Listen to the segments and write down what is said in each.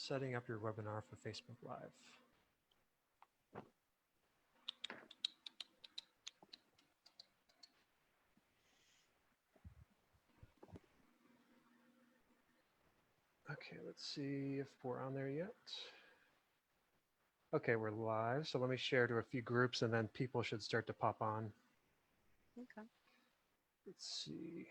Setting up your webinar for Facebook Live. Okay, let's see if we're on there yet. Okay, we're live. So let me share to a few groups and then people should start to pop on. Okay. Let's see.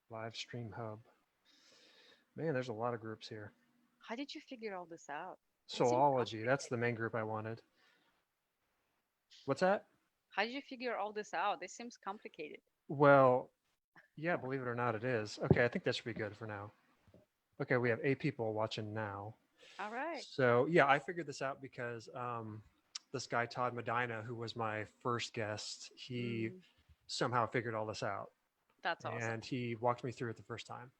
Live stream hub. Man, there's a lot of groups here. How did you figure all this out? That seems Soology, that's complicated. the main group I wanted. What's that? How did you figure all this out? This seems complicated. Well, yeah, believe it or not, it is. Okay, I think that should be good for now. Okay, we have 8 people watching now. All right. So yeah, I figured this out because this guy, Todd Medina, who was my first guest, he somehow figured all this out. That's awesome. And he walked me through it the first time.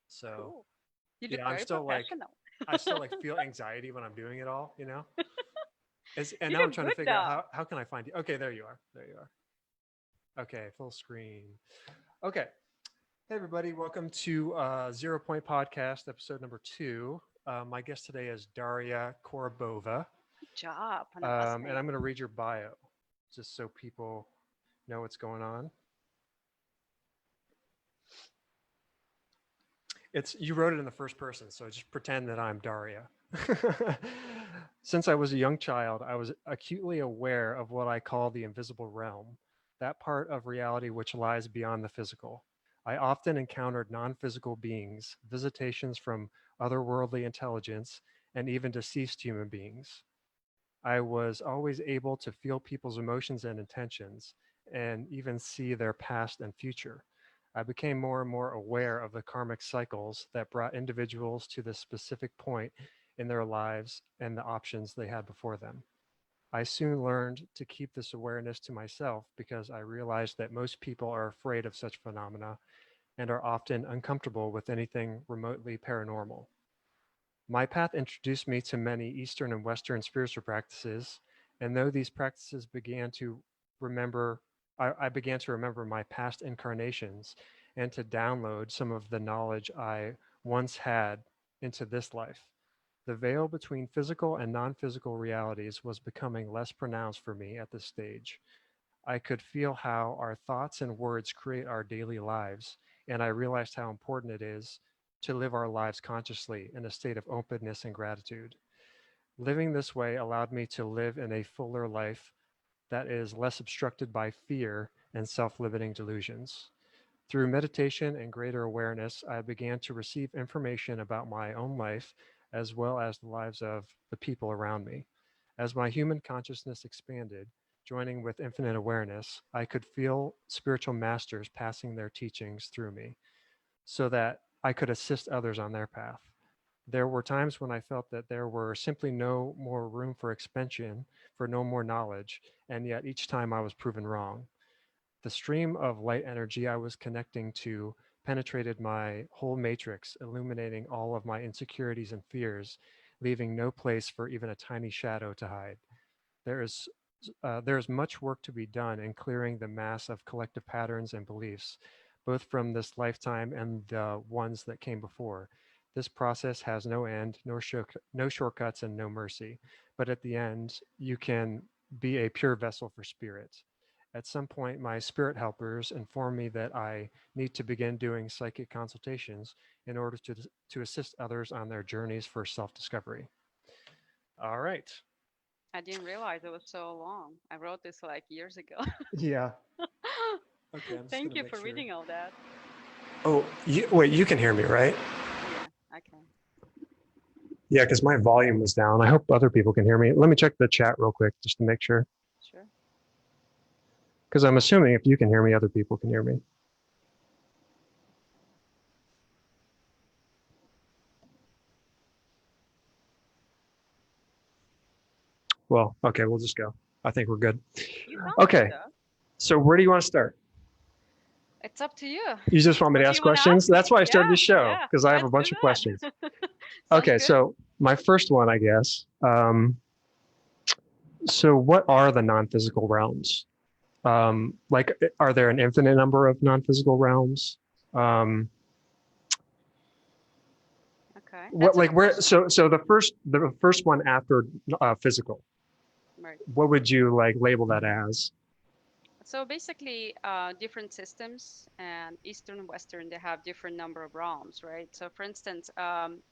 So Cool. You look yeah, very professional. I still like feel anxiety when I'm doing it all, you know? And You now I'm look trying to good figure though. out how can I find you? Okay, there you are. There you are. Okay, full screen. Okay. Hey everybody, welcome to 0 Point Podcast, episode number 2. My guest today is Daria Korobova. Good job. An awesome And I'm name. going to read your bio just so people know what's going on. You wrote it in the first person, so just pretend that I'm Daria. Since I was a young child, I was acutely aware of what I call the invisible realm, that part of reality which lies beyond the physical. I often encountered non-physical beings, visitations from otherworldly intelligence, and even deceased human beings. I was always able to feel people's emotions and intentions, and even see their past and future. I became more and more aware of the karmic cycles that brought individuals to this specific point in their lives and the options they had before them. I soon learned to keep this awareness to myself because I realized that most people are afraid of such phenomena and are often uncomfortable with anything remotely paranormal. My path introduced me to many Eastern and Western spiritual practices, and though these practices I began to remember my past incarnations and to download some of the knowledge I once had into this life. The veil between physical and non-physical realities was becoming less pronounced for me at this stage. I could feel how our thoughts and words create our daily lives, and I realized how important it is to live our lives consciously in a state of openness and gratitude. Living this way allowed me to live in a fuller life that is less obstructed by fear and self-limiting delusions. Through meditation and greater awareness, I began to receive information about my own life as well as the lives of the people around me. As my human consciousness expanded, joining with infinite awareness, I could feel spiritual masters passing their teachings through me so that I could assist others on their path. There were times when I felt that there were simply no more room for expansion, for no more knowledge, and yet each time I was proven wrong. The stream of light energy I was connecting to penetrated my whole matrix, illuminating all of my insecurities and fears, leaving no place for even a tiny shadow to hide. There is there is much work to be done in clearing the mass of collective patterns and beliefs, both from this lifetime and the ones that came before. This process has no end, no shortcuts, and no mercy. But at the end, you can be a pure vessel for spirit. At some point, my spirit helpers inform me that I need to begin doing psychic consultations in order to assist others on their journeys for self-discovery. All right. I didn't realize it was so long. I wrote this like years ago. Yeah. Okay, I'm just Thank gonna you make for sure. reading all that. Oh, wait, you can hear me, right? Yeah, I can. Yeah, because my volume was down. I hope other people can hear me. Let me check the chat real quick just to make sure. Sure. Because I'm assuming if you can hear me, other people can hear me. Well, okay, we'll just go. I think we're good. You sound good Okay, though. so where do you want to start? It's up to you. You just want me to What do ask you want to questions? ask me? That's why I started Yeah, this show, yeah. because I have a Let's do bunch of questions. that. Sounds Okay, good. so my first one, I guess. So what are the non-physical realms? Like, are there an infinite number of non-physical realms? Um, Okay, what that's a like good where? question. So the first one after physical. Right. What would you like label that as? So basically, different systems and Eastern and Western, they have different number of realms, right? So for instance,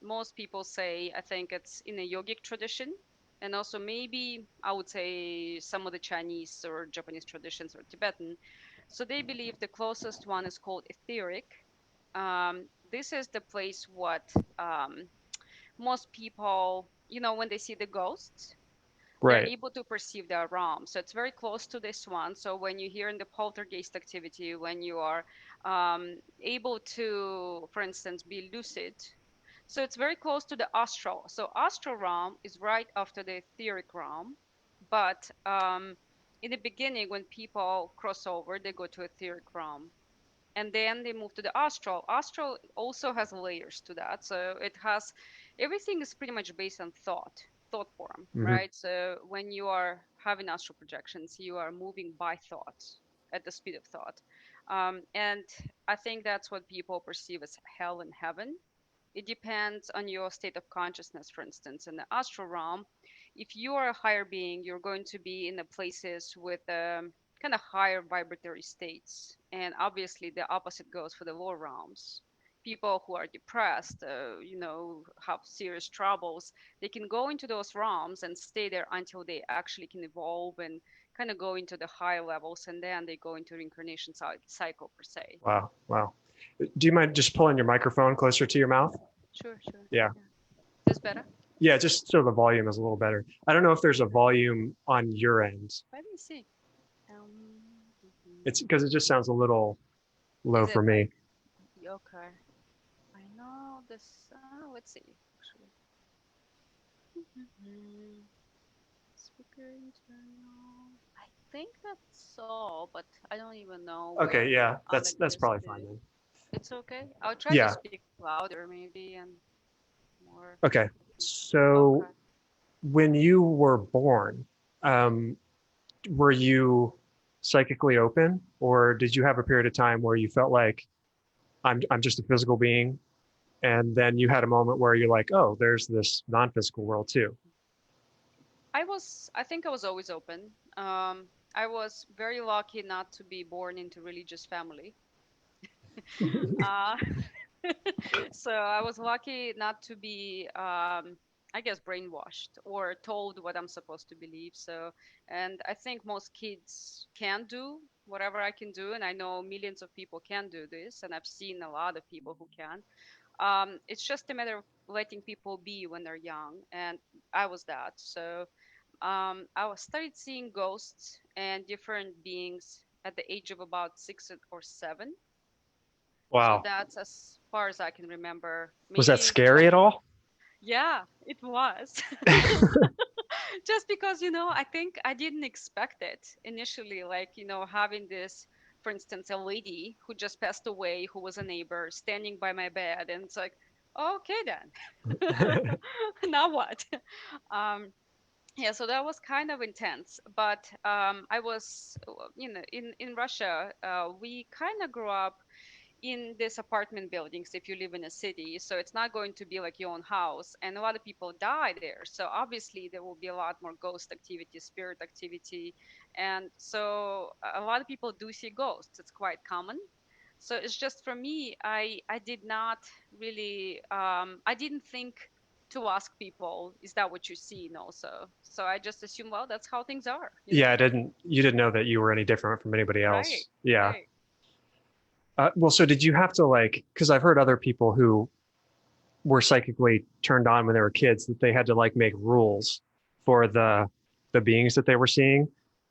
most people say, I think it's in a yogic tradition, and also maybe I would say some of the Chinese or Japanese traditions or Tibetan. So they believe the closest one is called etheric. This is the place what um, most people, when they see the ghosts, they're Right. able to perceive their realm. So it's very close to this one. So when you hear in the poltergeist activity, when you are able to, for instance, be lucid, so it's very close to the astral. So astral realm is right after the etheric realm, but in the beginning, when people cross over, they go to etheric realm and then they move to the astral. Astral also has layers to that. So it has everything is pretty much based on thought form, Hmm. right? So when you are having astral projections, you are moving by thought at the speed of thought. And I think that's what people perceive as hell and heaven. It depends on your state of consciousness. For instance, in the astral realm, if you are a higher being, you're going to be in the places with kind of higher vibratory states. And obviously, the opposite goes for the lower realms. People who are depressed, have serious troubles, they can go into those realms and stay there until they actually can evolve and kind of go into the higher levels, and then they go into reincarnation cycle per se. Wow. Wow. Do you mind just pulling your microphone closer to your mouth? Sure, sure. Yeah. Yeah. This better? Yeah, just so the volume is a little better. I don't know if there's a volume on your end. Let me see. It's because it just sounds a little low Is for it like me. okay? I know this. Let's see. Actually, speaker internal. I think that's all, but I don't even know Okay, where yeah, that's probably fine unelectricity. then. It's okay. I'll try to Yeah. speak louder, maybe, and more. Okay. So Okay. when you were born, um, were you psychically open, or did you have a period of time where you felt like I'm just a physical being, and then you had a moment where you're like, oh, there's this non-physical world too. I think I was always open. I was very lucky not to be born into religious family. Uh, so I was lucky not to be, I guess, brainwashed or told what I'm supposed to believe. So, and I think most kids can do whatever I can do, and I know millions of people can do this, and I've seen a lot of people who can. It's just a matter of letting people be when they're young, and I was that. So, I was started seeing ghosts and different beings at the age of about 6 or 7. So Wow. that's as far as I can remember. Was that Maybe scary at some, all? yeah, it was. Just because, I think I didn't expect it initially. Like, having this, for instance, a lady who just passed away, who was a neighbor, standing by my bed. And it's like, okay, then. Now what? Um, yeah, so that was kind of intense. But I was, in Russia, we kind of grew up in these apartment buildings if you live in a city. So it's not going to be like your own house. And a lot of people die there. So obviously there will be a lot more ghost activity, spirit activity. And so a lot of people do see ghosts. It's quite common. So it's just for me, I did not really, I didn't think to ask people, is that what you see? And also, so I just assume, well, that's how things are, Yeah, I didn't. You didn't know that you were any different from anybody Right, else. Yeah. right. Well, so did you have to like? Because I've heard other people who were psychically turned on when they were kids that they had to like make rules for the beings that they were seeing.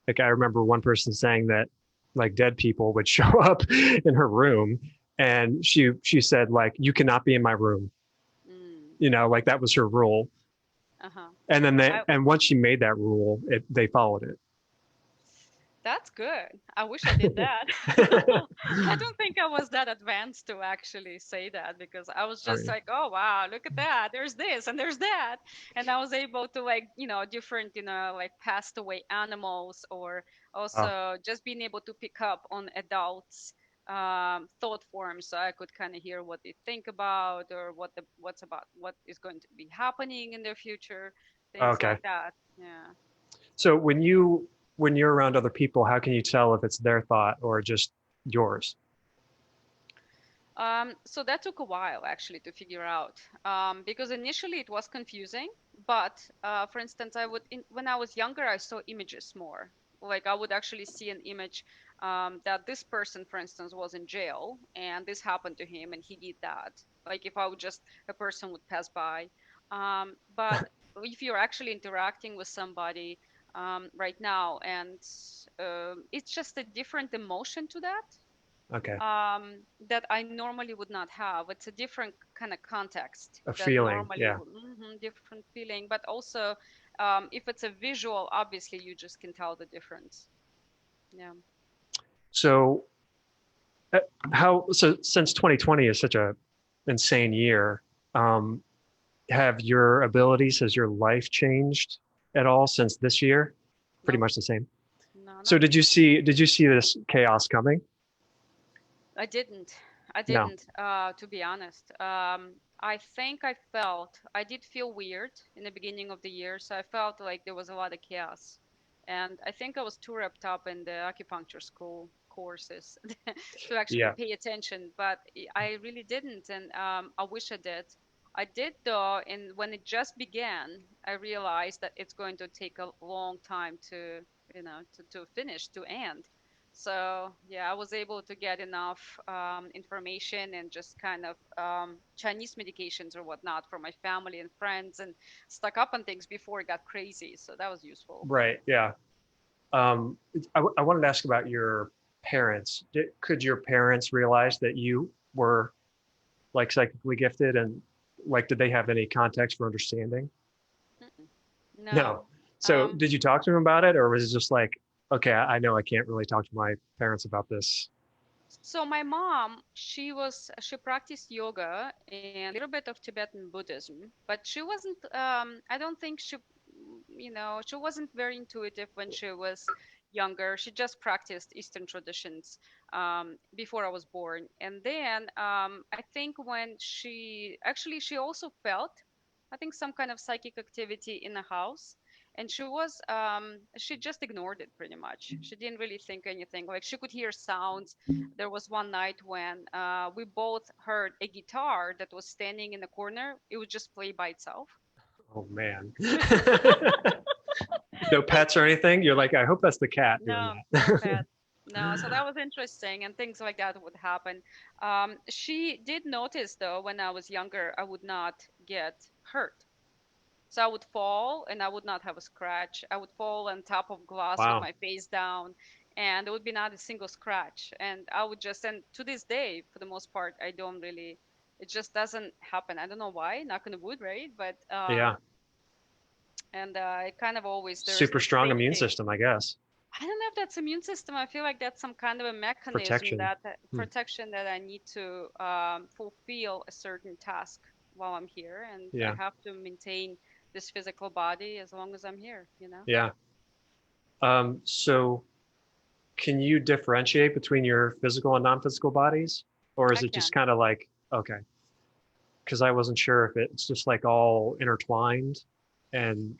Like I remember one person saying that like dead people would show up in her room and she said like you cannot be in my room. Mm. Like that was her rule. Uh-huh. And then I and once she made that rule, they followed That's good. I wish I did that. it. I don't think I was that advanced to actually say that because I was I just mean, like, oh wow, look at that. There's this and there's that. And I was able to like, different, like passed away animals or oh, also just being able to pick up on adults thought forms so I could kind of hear what they think about or what is going to be happening in their future, things okay. like that. Yeah. So when you're around other people, how can you tell if it's their thought or just yours? So that took a while actually to figure out because initially it was confusing. But for instance, when I was younger, I saw images more. Like I would actually see an image that this person, for instance, was in jail and this happened to him and he did that. Like if I would just a person would pass by. But if you're actually interacting with somebody right now and it's just a different emotion to that Okay. that I normally would not have. It's a different kind of context A that feeling. normally Yeah. would, different feeling. But also, if it's a visual, obviously you just can tell the difference. Yeah. So uh, how so since 2020 is such a insane year, um, have your abilities, has your life changed at all since this year? Pretty Nope. much the same. No, So not really. did you see this chaos coming? I didn't. I No. didn't, to be honest. I think I did feel weird in the beginning of the year. So I felt like there was a lot of chaos. And I think I was too wrapped up in the acupuncture school courses to actually Yeah. pay attention. But I really didn't. And I wish I did. I did though. And when it just began, I realized that it's going to take a long time to finish, to end. So yeah, I was able to get enough information and just kind of Chinese medications or whatnot for my family and friends, and stuck up on things before it got crazy. So that was useful. Right. Yeah. Um, I wanted to ask about your parents. Could your parents realize that you were like psychically gifted and like did they have any context for understanding? Mm-mm. No. No. So Um, did you talk to them about it or was it just like, okay, I know I can't really talk to my parents about this? so my mom, she practiced yoga and a little bit of Tibetan Buddhism, but she wasn't. I don't think she wasn't very intuitive when she was younger. She just practiced Eastern traditions before I was born, and then I think when she also felt, I think some kind of psychic activity in the house. And she just ignored it pretty much. She didn't really think anything. Like she could hear sounds. There was one night when we both heard a guitar that was standing in the corner. It would just play by itself. Oh man. No pets or anything? You're like, I hope that's the cat doing No, no that. pet. No, so that was interesting, and things like that would happen. She did notice, though, when I was younger, I would not get hurt. So I would fall and I would not have a scratch. I would fall on top of glass with Wow. my face down, and there would be not a single scratch. And I would just, and to this day, for the most part, I don't really, it just doesn't happen. I don't know why, knock on the wood, right? But, Yeah. and it kind of always, there's Super this strong immune safety. system, I guess. I don't know if that's immune system. I feel like that's some kind of a mechanism Protection. that Hmm. protection that I need to fulfill a certain task while I'm here, and I Yeah. have to maintain this physical body as long as I'm here. Yeah. So can you differentiate between your physical and non-physical bodies? Or is I it just can. kind of like, okay, because I wasn't sure if it's just like all intertwined and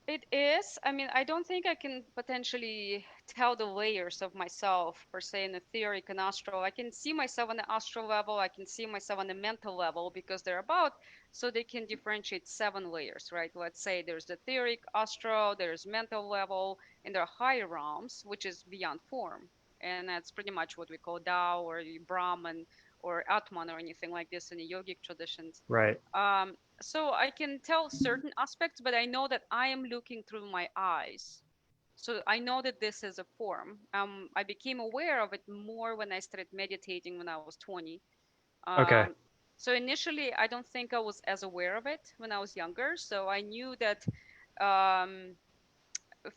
It is. I mean, I don't think I can potentially tell the layers of myself per se in etheric and astral. I can see myself on the astral level. I can see myself on the mental level because they're about, so they can differentiate seven layers, right? Let's say there's the etheric, astral, there's mental level, and there are higher realms, which is beyond form. And that's pretty much what we call Tao or Brahman or Atman or anything like this in the yogic traditions. Right. So I can tell certain aspects, but I know that I am looking through my eyes. So I know that this is a form. I became aware of it more when I started meditating when I was 20. Okay. Um, so initially, I don't think I was as aware of it when I was younger. So I knew that um,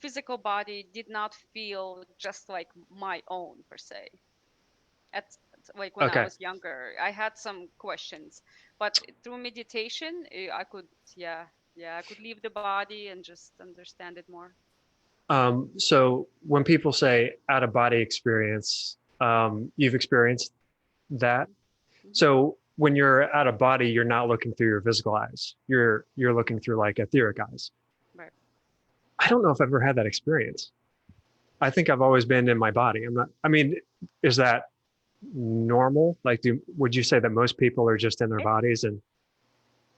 physical body did not feel just like my own per se. At like when I Okay. was younger, I had some questions, but through meditation, I could, yeah, yeah, I could leave the body and just understand it more. So when people say out of body experience, you've experienced that. Hmm. So when you're out of body, you're not looking through your physical eyes. You're looking through like etheric eyes. Right. I don't know if I've ever had that experience. I think I've always been in my body. I'm not, I mean, is that normal? Like, would you say that most people are just in their It, bodies and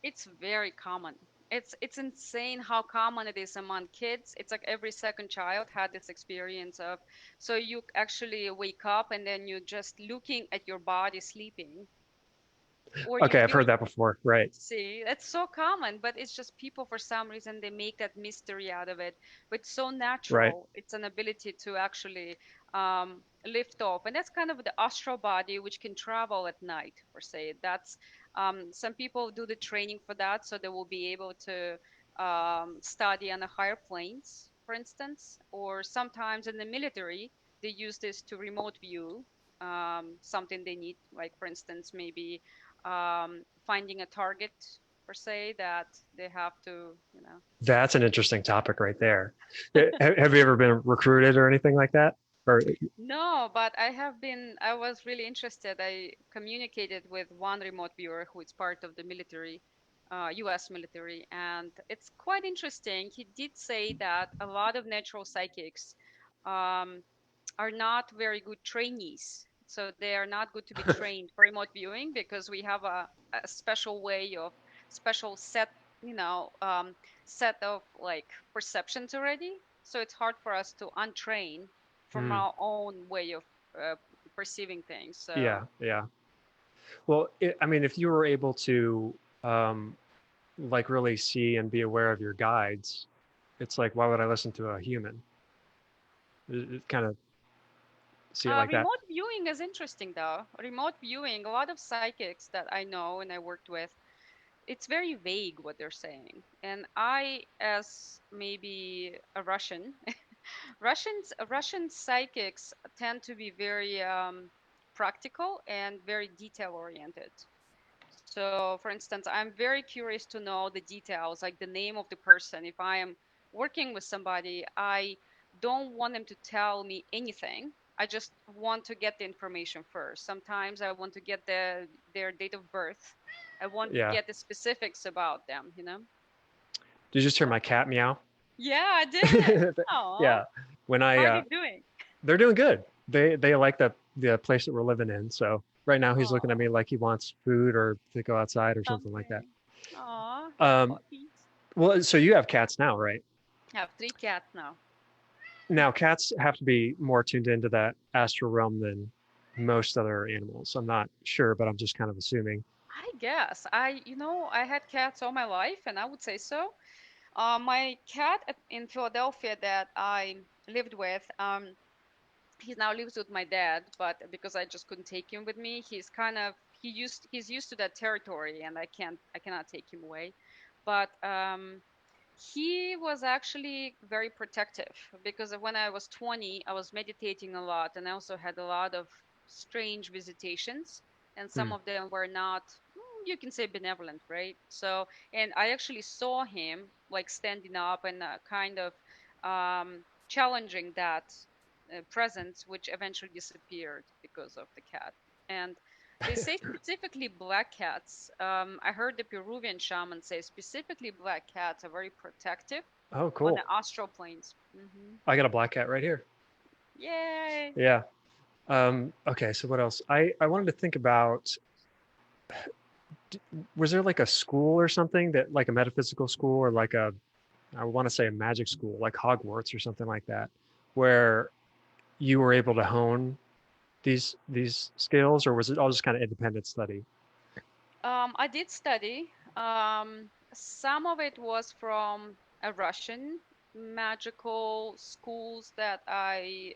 it's very common. It's insane how common it is among kids. It's like every second child had this experience of, so you actually wake up and then you're just looking at your body sleeping, or you okay, I've feel. heard that before. Right. See, that's so common, but it's just people for some reason they make that mystery out of it. But it's so Right. natural. It's an ability to actually lift off, and that's kind of the astral body, which can travel at night, per se. That's some people do the training for that, so they will be able to study on the higher planes, for instance, or sometimes in the military they use this to remote view something they need, like for instance, maybe finding a target per se that they have to, you know. That's an interesting topic right there. Have you ever been recruited or anything like that? Or No, but I was really interested. I communicated with one remote viewer who is part of the military, US military, and it's quite interesting. He did say that a lot of natural psychics um, are not very good trainees. So they are not good to be trained for remote viewing because we have a special way of special set, you know, set of like perceptions already. So it's hard for us to untrain from Hmm. our own way of uh, perceiving things. So Yeah, yeah. Well, I mean, if you were able to um, like really see and be aware of your guides, it's like, why would I listen to a human? It kind of see it like that. remote viewing is interesting though. Remote viewing, a lot of psychics that I know and I worked with, it's very vague what they're saying. And I, as maybe a Russian, Russian psychics tend to be very practical and very detail oriented. So, for instance, I'm very curious to know the details, like the name of the person. If I am working with somebody, I don't want them to tell me anything. I just want to get the information first. Sometimes I want to get their date of birth. I want to Yeah. get the specifics about them, you know? Did you just hear So, my cat meow? yeah, I did. Oh, Yeah. When how I are they doing? they're doing good. They like the place that we're living in. So right now he's looking at me Oh, like he wants food or to go outside or something like that. something. Oh, Um, puppies. well, so you have cats now, right? I have three cats now. Now cats have to be more tuned into that astral realm than most other animals. I'm not sure, but I'm just kind of assuming. I guess I had cats all my life, and I would say so. My cat in Philadelphia that I lived with, he now lives with my dad, but because I just couldn't take him with me, he's used to that territory, and I cannot take him away. But he was actually very protective because when I was 20, I was meditating a lot, and I also had a lot of strange visitations, and some Hmm. of them were not, you can say, benevolent, right? So, and I actually saw him like standing up and kind of challenging that presence, which eventually disappeared because of the cat. And they say specifically black cats. I heard the Peruvian shaman say specifically black cats are very protective Oh, on the cool. astral planes. I got a black cat right here. Yay! Yeah. Okay, so what else? I wanted to think about, was there like a school or something that like a metaphysical school or like a, I want to say a magic school, like Hogwarts or something like that, where you were able to hone. these skills, or was it all just kind of independent study? I did study. Some of it was from a Russian magical schools that I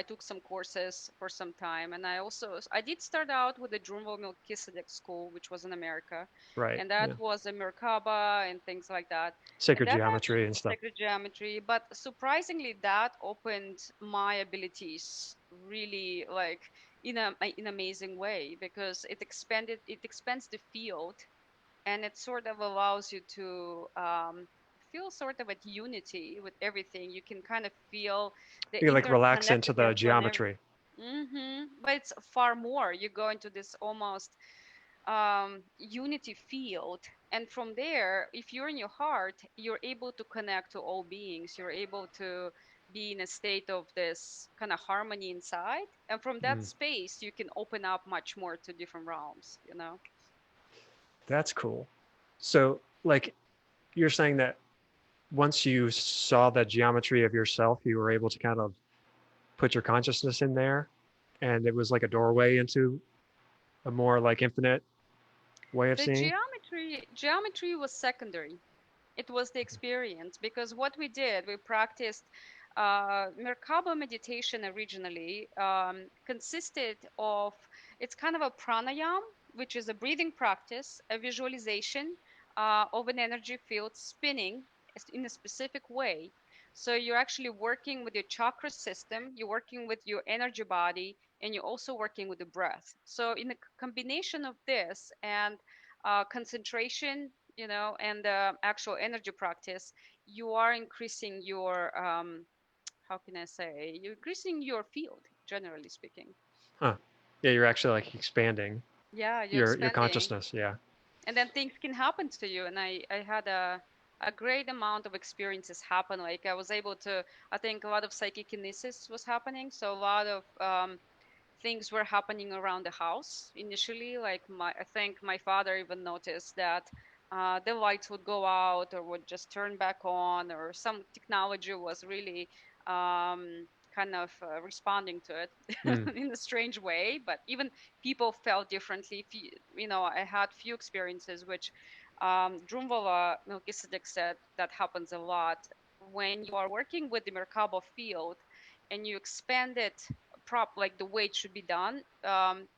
took some courses for some time, and I did start out with the Drunville Melchizedek School, which was in America, Right. and that Yeah. was a Merkaba and things like that. And Sacred that actually geometry and stuff. sacred geometry, but surprisingly, that opened my abilities really like in amazing way because it expands the field and it sort of allows you to feel sort of at unity with everything. You can kind of feel the You like relax into the interconnectedness on every. geometry. But it's far more. You go into this almost unity field, and from there, if you're in your heart, you're able to connect to all beings. You're able to be in a state of this kind of harmony inside, and from that Mm, space, you can open up much more to different realms. You know. that's cool. So, like, you're saying that once you saw the geometry of yourself, you were able to kind of put your consciousness in there, and it was like a doorway into a more like infinite way of The seeing. geometry was secondary. It was the experience because what we did, we practiced Merkaba meditation originally consisted of, it's kind of a pranayam, which is a breathing practice, a visualization of an energy field spinning in a specific way. So you're actually working with your chakra system, you're working with your energy body, and you're also working with the breath. So in a combination of this and concentration, and actual energy practice, you are increasing your, how can I say, you're increasing your field, generally speaking. Huh. Yeah, you're actually like expanding Yeah, you're your expanding, consciousness. Yeah. and then things can happen to you. And I had a great amount of experiences happen. Like I was able to, I think a lot of psychokinesis was happening. So a lot of things were happening around the house initially. Like I think my father even noticed that the lights would go out or would just turn back on, or some technology was really kind of responding to it Mm. in a strange way. But even people felt differently. I had few experiences which Drumvala Melchizedek said that happens a lot when you are working with the Merkaba field and you expand it like the way it should be done.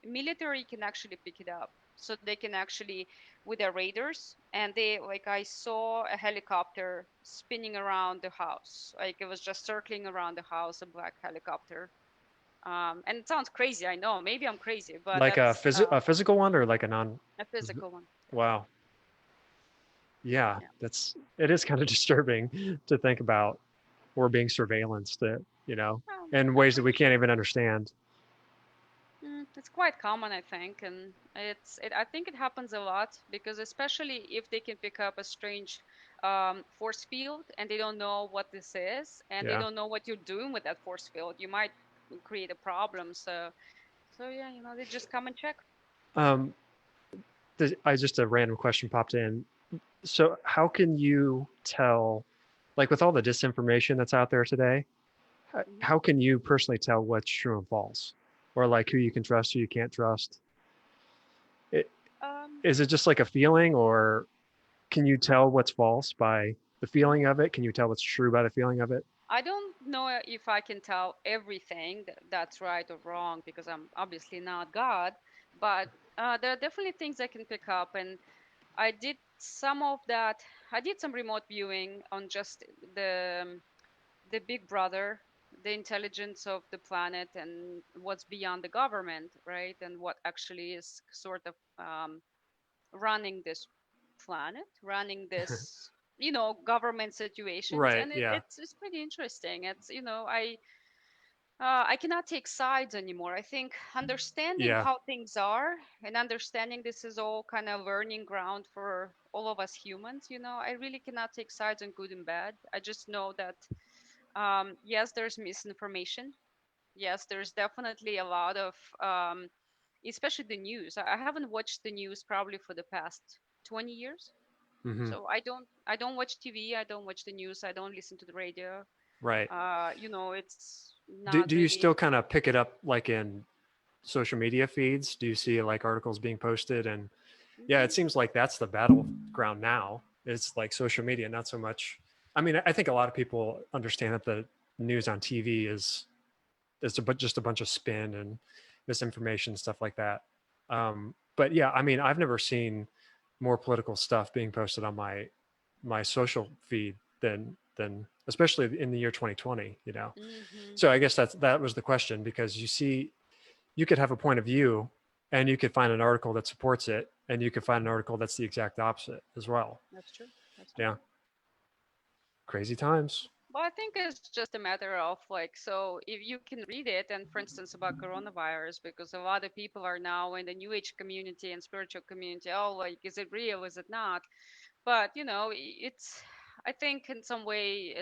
Military can actually pick it up, so they can actually with their radars, and they, like, I saw a helicopter spinning around the house, like it was just circling around the house, a black helicopter. And it sounds crazy, I know, maybe I'm crazy, but Like that's a physical one or like a non. a physical one. Wow. Yeah, Yeah. it is kind of disturbing to think about. We're being surveillanced, in I'm ways that pretty we can't sure even understand. it's quite common, I think, and I think it happens a lot because especially if they can pick up a strange force field and they don't know what this is and they Yeah. don't know what you're doing with that force field, you might create a problem. So yeah, they just come and check. Um, I just a random question popped in. So how can you tell, like with all the disinformation that's out there today, Mhm. how can you personally tell what's true and false, or like who you can trust, who you can't trust? It, Um, is it just like a feeling, or can you tell what's false by the feeling of it? Can you tell what's true by the feeling of it? I don't know if I can tell everything that's right or wrong because I'm obviously not God, but there are definitely things I can pick up, and I did some of that. I did some remote viewing on just the big brother, the intelligence of the planet, and what's beyond the government, right? And what actually is sort of running this planet, running this, government situations, Right. and Yeah. it's pretty interesting. I cannot take sides anymore. I think understanding Yeah. how things are and understanding this is all kind of learning ground for all of us humans. I really cannot take sides on good and bad. I just know that, yes, there's misinformation. Yes, there's definitely a lot of, especially the news. I haven't watched the news probably for the past 20 years. Hmm. So I don't watch TV. I don't watch the news. I don't listen to the radio. Right. It's not Do you still really. kind of pick it up like in social media feeds? Do you see like articles being posted? And yeah, it Hmm. seems like that's the battleground now. It's like social media, not so much. I mean, I think a lot of people understand that the news on TV is just a bunch of spin and misinformation, stuff like that. But yeah, I mean, I've never seen more political stuff being posted on my social feed than especially in the year 2020. You know, Hmm. so I guess that was the question, because you could have a point of view and you could find an article that supports it, and you could find an article that's the exact opposite as well. That's true. That's true. Yeah, crazy times. Well, I think it's just a matter of like, so if you can read it, and for instance, about coronavirus, because a lot of people are now in the New Age community and spiritual community, oh, like, is it real? Is it not? But, it's, I think in some way,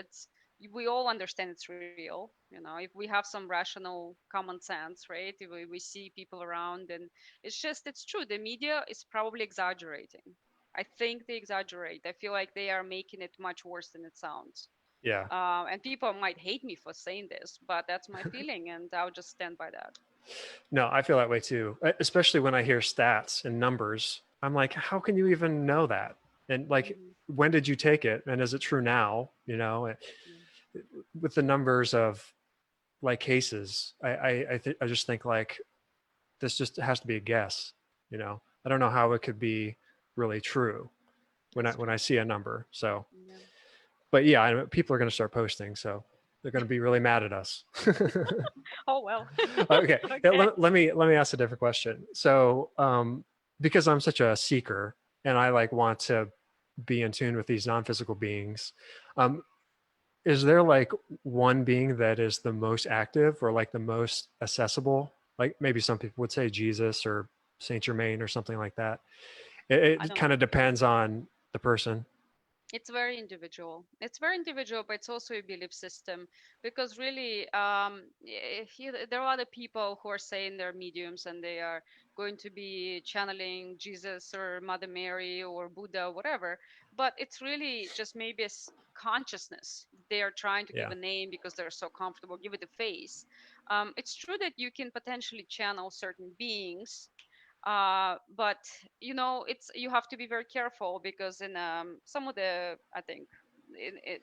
we all understand it's real. If we have some rational common sense, right? If we see people around, and it's true. The media is probably exaggerating. I think they exaggerate. I feel like they are making it much worse than it sounds. Yeah. And people might hate me for saying this, but that's my feeling, and I'll just stand by that. No, I feel that way too, especially when I hear stats and numbers. I'm like, how can you even know that? And like, Hmm. when did you take it? And is it true now? You know, Yeah. with the numbers of like cases, I just think like this just has to be a guess. You know, I don't know how it could be really true That's when true. I see a number. So, Yeah. but yeah, people are going to start posting, so they're going to be really mad at us. Oh well. Okay, yeah, Okay. let me ask a different question. So, because I'm such a seeker and I like want to be in tune with these non-physical beings, um, is there like one being that is the most active or like the most accessible? Like maybe some people would say Jesus or Saint Germain or something like that. I It don't kind know. of depends on the person. It's very individual. It's very individual, but it's also a belief system, because really, there are other people who are saying they're mediums and they are going to be channeling Jesus or Mother Mary or Buddha or whatever. But it's really just maybe consciousness. They are trying to give Yeah. a name because they're so comfortable, give it a face. It's true that you can potentially channel certain beings, but it's you have to be very careful, because in some of the, I think,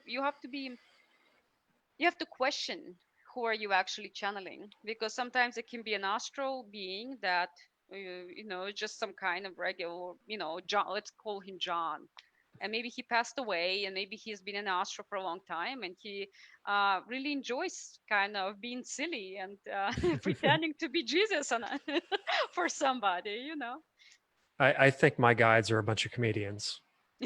you have to question who are you actually channeling, because sometimes it can be an astral being that just some kind of regular, John, let's call him John, and maybe he passed away, and maybe he's been an astral for a long time, and he really enjoys kind of being silly and pretending to be Jesus on for somebody. I think my guides are a bunch of comedians.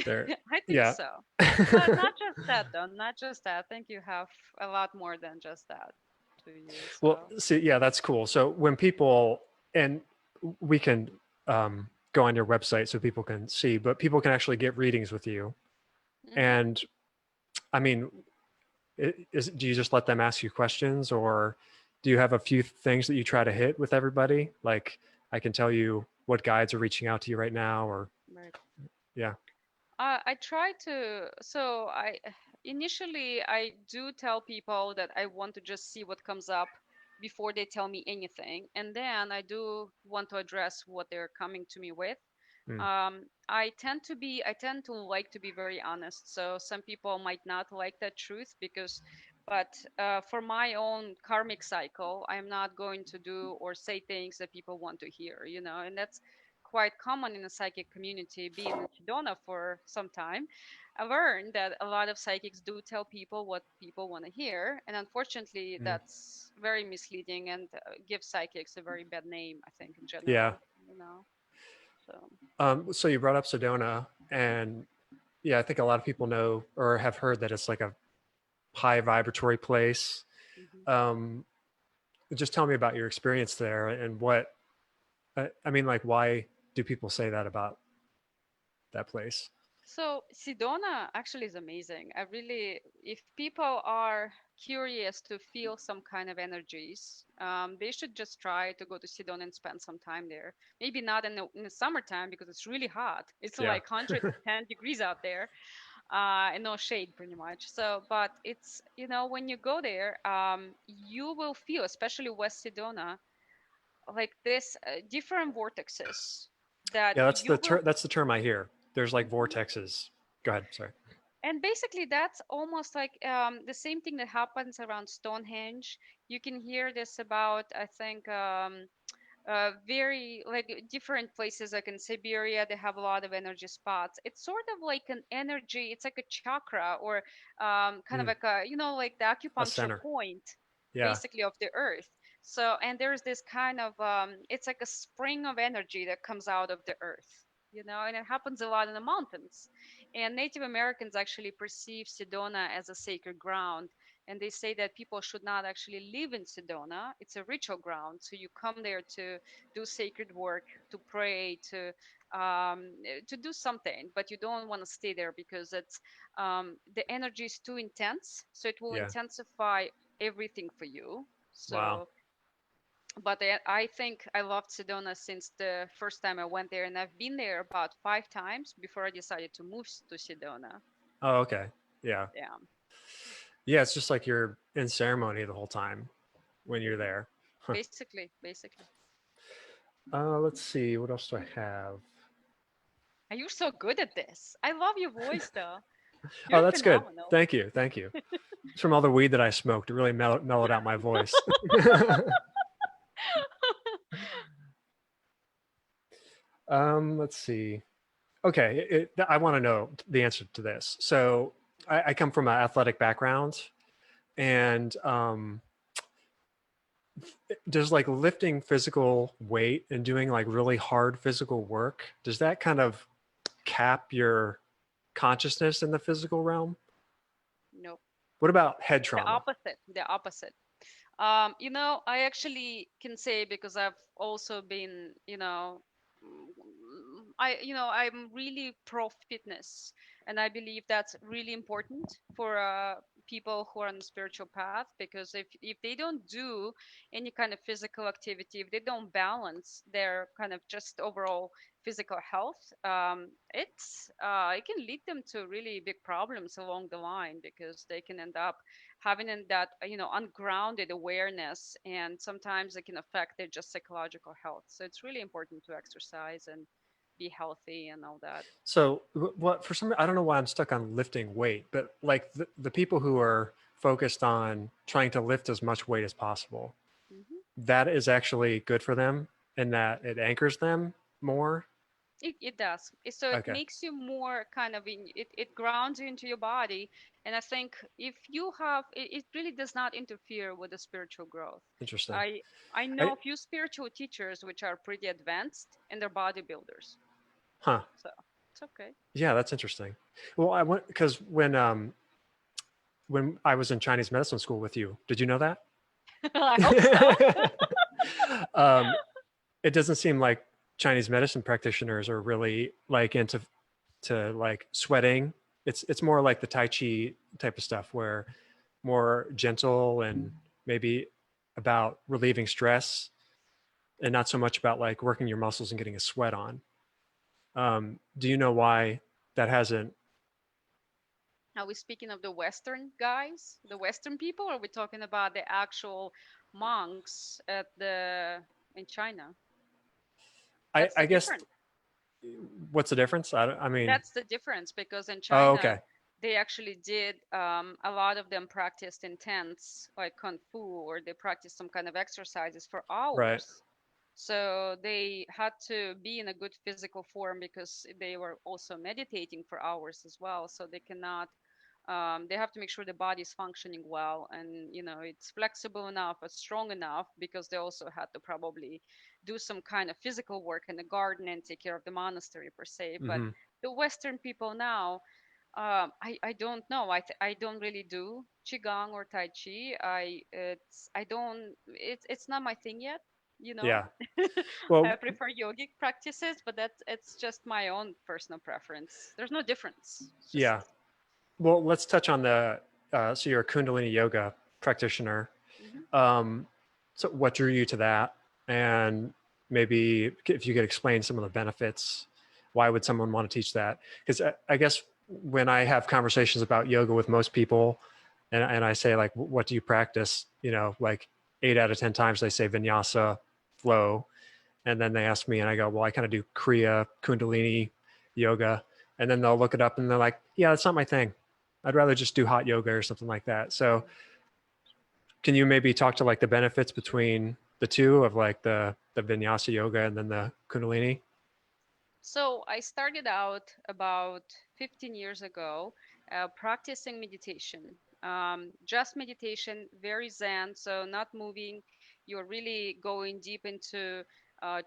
They're I think yeah. so. But not just that, though. Not just that. I think you have a lot more than just that to you. Well, So, see, yeah, that's cool. So when people, and we can go on your website so people can see, but people can actually get readings with you. hmm. And I mean, do you just let them ask you questions, or do you have a few things that you try to hit with everybody? Like I can tell you what guides are reaching out to you right now, or Right. yeah. I try to. So I initially I do tell people that I want to just see what comes up before they tell me anything, and then I do want to address what they're coming to me with. Mm, I tend to like to be very honest. So some people might not like that truth, but for my own karmic cycle, I'm not going to do or say things that people want to hear, and that's quite common in the psychic community. Being in Sedona for some time, I learned that a lot of psychics do tell people what people want to hear, and unfortunately, mm. that's very misleading and gives psychics a very bad name, I think, in Yeah. general. So. So you brought up Sedona, and yeah, I think a lot of people know or have heard that it's like a high vibratory place. Mhm. Um, just tell me about your experience there and what I mean, like, why do people say that about that place? So Sedona actually is amazing. I really, if people are curious to feel some kind of energies, they should just try to go to Sedona and spend some time there. Maybe not in the summertime because it's really hot. It's Yeah. like 110 degrees out there. and no shade pretty much. So, but it's, when you go there, you will feel, especially West Sedona, like this different vortexes that Yeah, you will. that's the term I hear. There's like Mhm. vortexes. Go ahead. Sorry. And basically, that's almost like the same thing that happens around Stonehenge. You can hear this about, I think, very like different places like in Siberia. They have a lot of energy spots. It's sort of like an energy, it's like a chakra, or kind of Mm, like a, like the a acupuncture center. point Yeah. basically of the earth. So, and there's this kind of it's like a spring of energy that comes out of the earth, and it happens a lot in the mountains. And Native Americans actually perceive Sedona as a sacred ground, and they say that people should not actually live in Sedona. It's a ritual ground, so you come there to do sacred work, to pray, to do something, but you don't want to stay there because the energy is too intense, so it will Yeah. intensify everything for you. Wow. So, but I think I loved Sedona since the first time I went there, and I've been there about 5 times before I decided to move to Sedona. Oh, okay. Yeah. Yeah. Yeah. It's just like you're in ceremony the whole time when you're Hmm. there. Huh. Basically. Let's see. What else do I have? And you're so good at this. I love your voice, though. Oh, You're that's good. phenomenal. Thank you. Thank you. It's from all the weed that I smoked. It really mellowed out my voice. Let's see. Okay. I want to know the answer to this. So I come from an athletic background, and does like lifting physical weight and doing like really hard physical work, does that kind of cap your consciousness in the physical realm? Nope. What about head The trauma? opposite. The opposite. I actually can say because I've also been, I'm really pro fitness, and I believe that's really important for people who are on the spiritual path. Because if they don't do any kind of physical activity, if they don't balance their kind of just overall physical health, it can lead them to really big problems along the line because they can end up having that ungrounded awareness, and sometimes it can affect their just psychological health. So it's really important to exercise and be healthy and all that. So what, for some, I don't know why I'm stuck on lifting weight, but like the people who are focused on trying to lift as much weight as possible, Hmm. that is actually good for them and that it anchors them more. It does. So it Okay. makes you more kind of it grounds you into your body. And I think if you have it really does not interfere with the spiritual growth. Interesting. I know I, a few spiritual teachers which are pretty advanced and they're bodybuilders. huh. So it's okay. Yeah, that's interesting. Well, I went because when I was in Chinese medicine school with you, did you know that? I hope so. um, it doesn't seem like Chinese medicine practitioners are really like into to like sweating. It's more like the Tai Chi type of stuff where more gentle and maybe about relieving stress and not so much about like working your muscles and getting a sweat on. Do you know why that hasn't? Are we speaking of the Western guys, the Western people, or are we talking about the actual monks in China? That's the I guess difference. what's the difference? I mean, That's the difference because in oh, China, okay, they actually did a lot of them practiced in tents like kung fu, or they practiced some kind of exercises for right. hours. So they had to be in a good physical form because they were also meditating for hours as well. So they cannot, they have to make sure the body is functioning well, and it's flexible enough, it's strong enough, because they also had to probably do some kind of physical work in the garden and take care of the monastery per se. But Hmm. the Western people now, I don't know. I don't really do qigong or tai chi. I don't. It's not my thing yet. You know, Yeah. Well, I prefer yogic practices, but it's just my own personal preference. There's no difference. It's just. yeah. Well, let's touch on the. So you're a Kundalini yoga practitioner. Mhm. Um, so what drew you to that? And maybe if you could explain some of the benefits, why would someone want to teach that? Because I guess when I have conversations about yoga with most people, and I say like, what do you practice? You know, like 8 out of 10 times they say vinyasa, flow, and then they ask me, and I go, well, I kind of do Kriya, Kundalini yoga, and then they'll look it up, and they're like, yeah, that's not my thing. I'd rather just do hot yoga or something like that. So, can you maybe talk to like the benefits between the two of like the vinyasa yoga and then the Kundalini? So I started out about 15 years ago practicing meditation. Just meditation, very zen, so not moving. You're really going deep into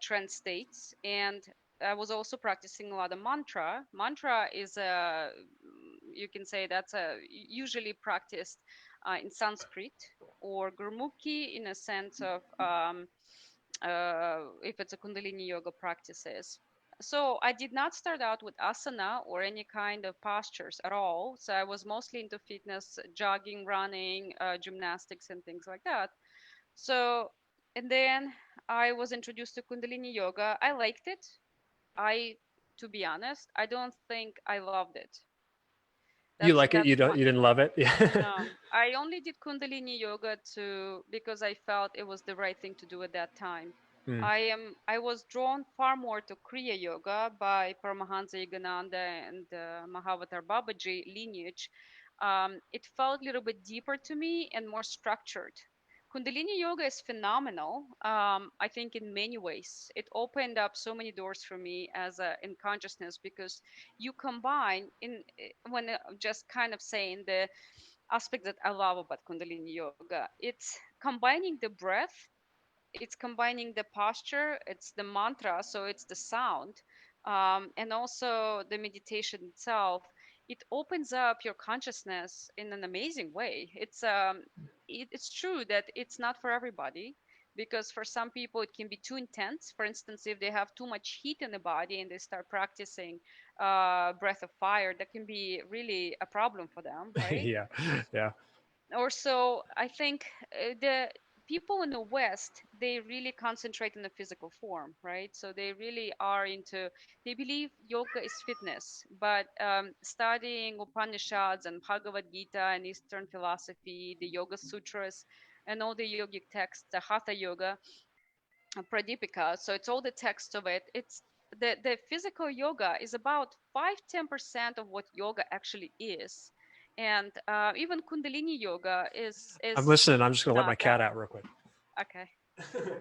trance states. And I was also practicing a lot of mantra. Mantra is a, you can say that's a usually practiced in Sanskrit or Gurmukhi in a sense of if it's a Kundalini yoga practices. So I did not start out with asana or any kind of postures at all. So I was mostly into fitness, jogging, running, gymnastics, and things like that. So, and then I was introduced to Kundalini yoga. I liked it. I, to be honest, I don't think I loved it. You That's like it? that's You don't? one. You didn't love it? Yeah. No, I only did Kundalini yoga to because I felt it was the right thing to do at that time. Hmm. I was drawn far more to Kriya Yoga by Paramahansa Yogananda and Mahavatar Babaji lineage. It felt a little bit deeper to me and more structured. Kundalini Yoga is phenomenal. I think in many ways it opened up so many doors for me as a, in consciousness because you combine in when just kind of saying the aspect that I love about Kundalini Yoga. It's combining the breath, it's combining the posture, it's the mantra, so it's the sound, and also the meditation itself. It opens up your consciousness in an amazing way. It's true that it's not for everybody because for some people it can be too intense. For instance, if they have too much heat in the body and they start practicing breath of fire, that can be really a problem for them, right? Yeah. Yeah. Or so I think the people in the West they really concentrate on the physical form, right? So they really are into they believe yoga is fitness, but studying Upanishads and Bhagavad Gita and Eastern philosophy, the Yoga Sutras, and all the yogic texts, the Hatha Yoga, Pradipika. So it's all the text of it. It's the physical yoga is about 5-10% of what yoga actually is, and even Kundalini yoga I'm is listening. I'm just gonna let my not that. cat out real quick. Okay.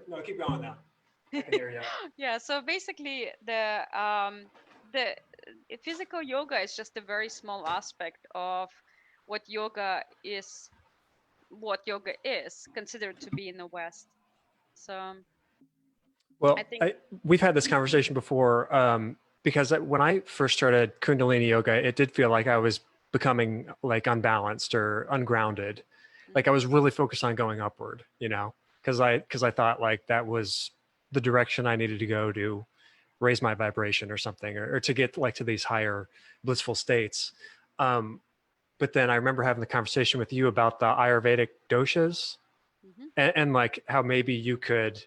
No, keep going now. I can hear you. Yeah. So basically, the physical yoga is just a very small aspect of what yoga is. What yoga is considered to be in the West. So I Well, think. we've had this Mhm, conversation before because when I first started Kundalini yoga, it did feel like I was becoming like unbalanced or ungrounded. Like I mhm. was really focused on going upward, you know, because I thought like that was the direction I needed to go to raise my vibration or something, or to get like to these higher blissful states. Um, but then I remember having the conversation with you about the Ayurvedic doshas Mhm. and like how maybe you could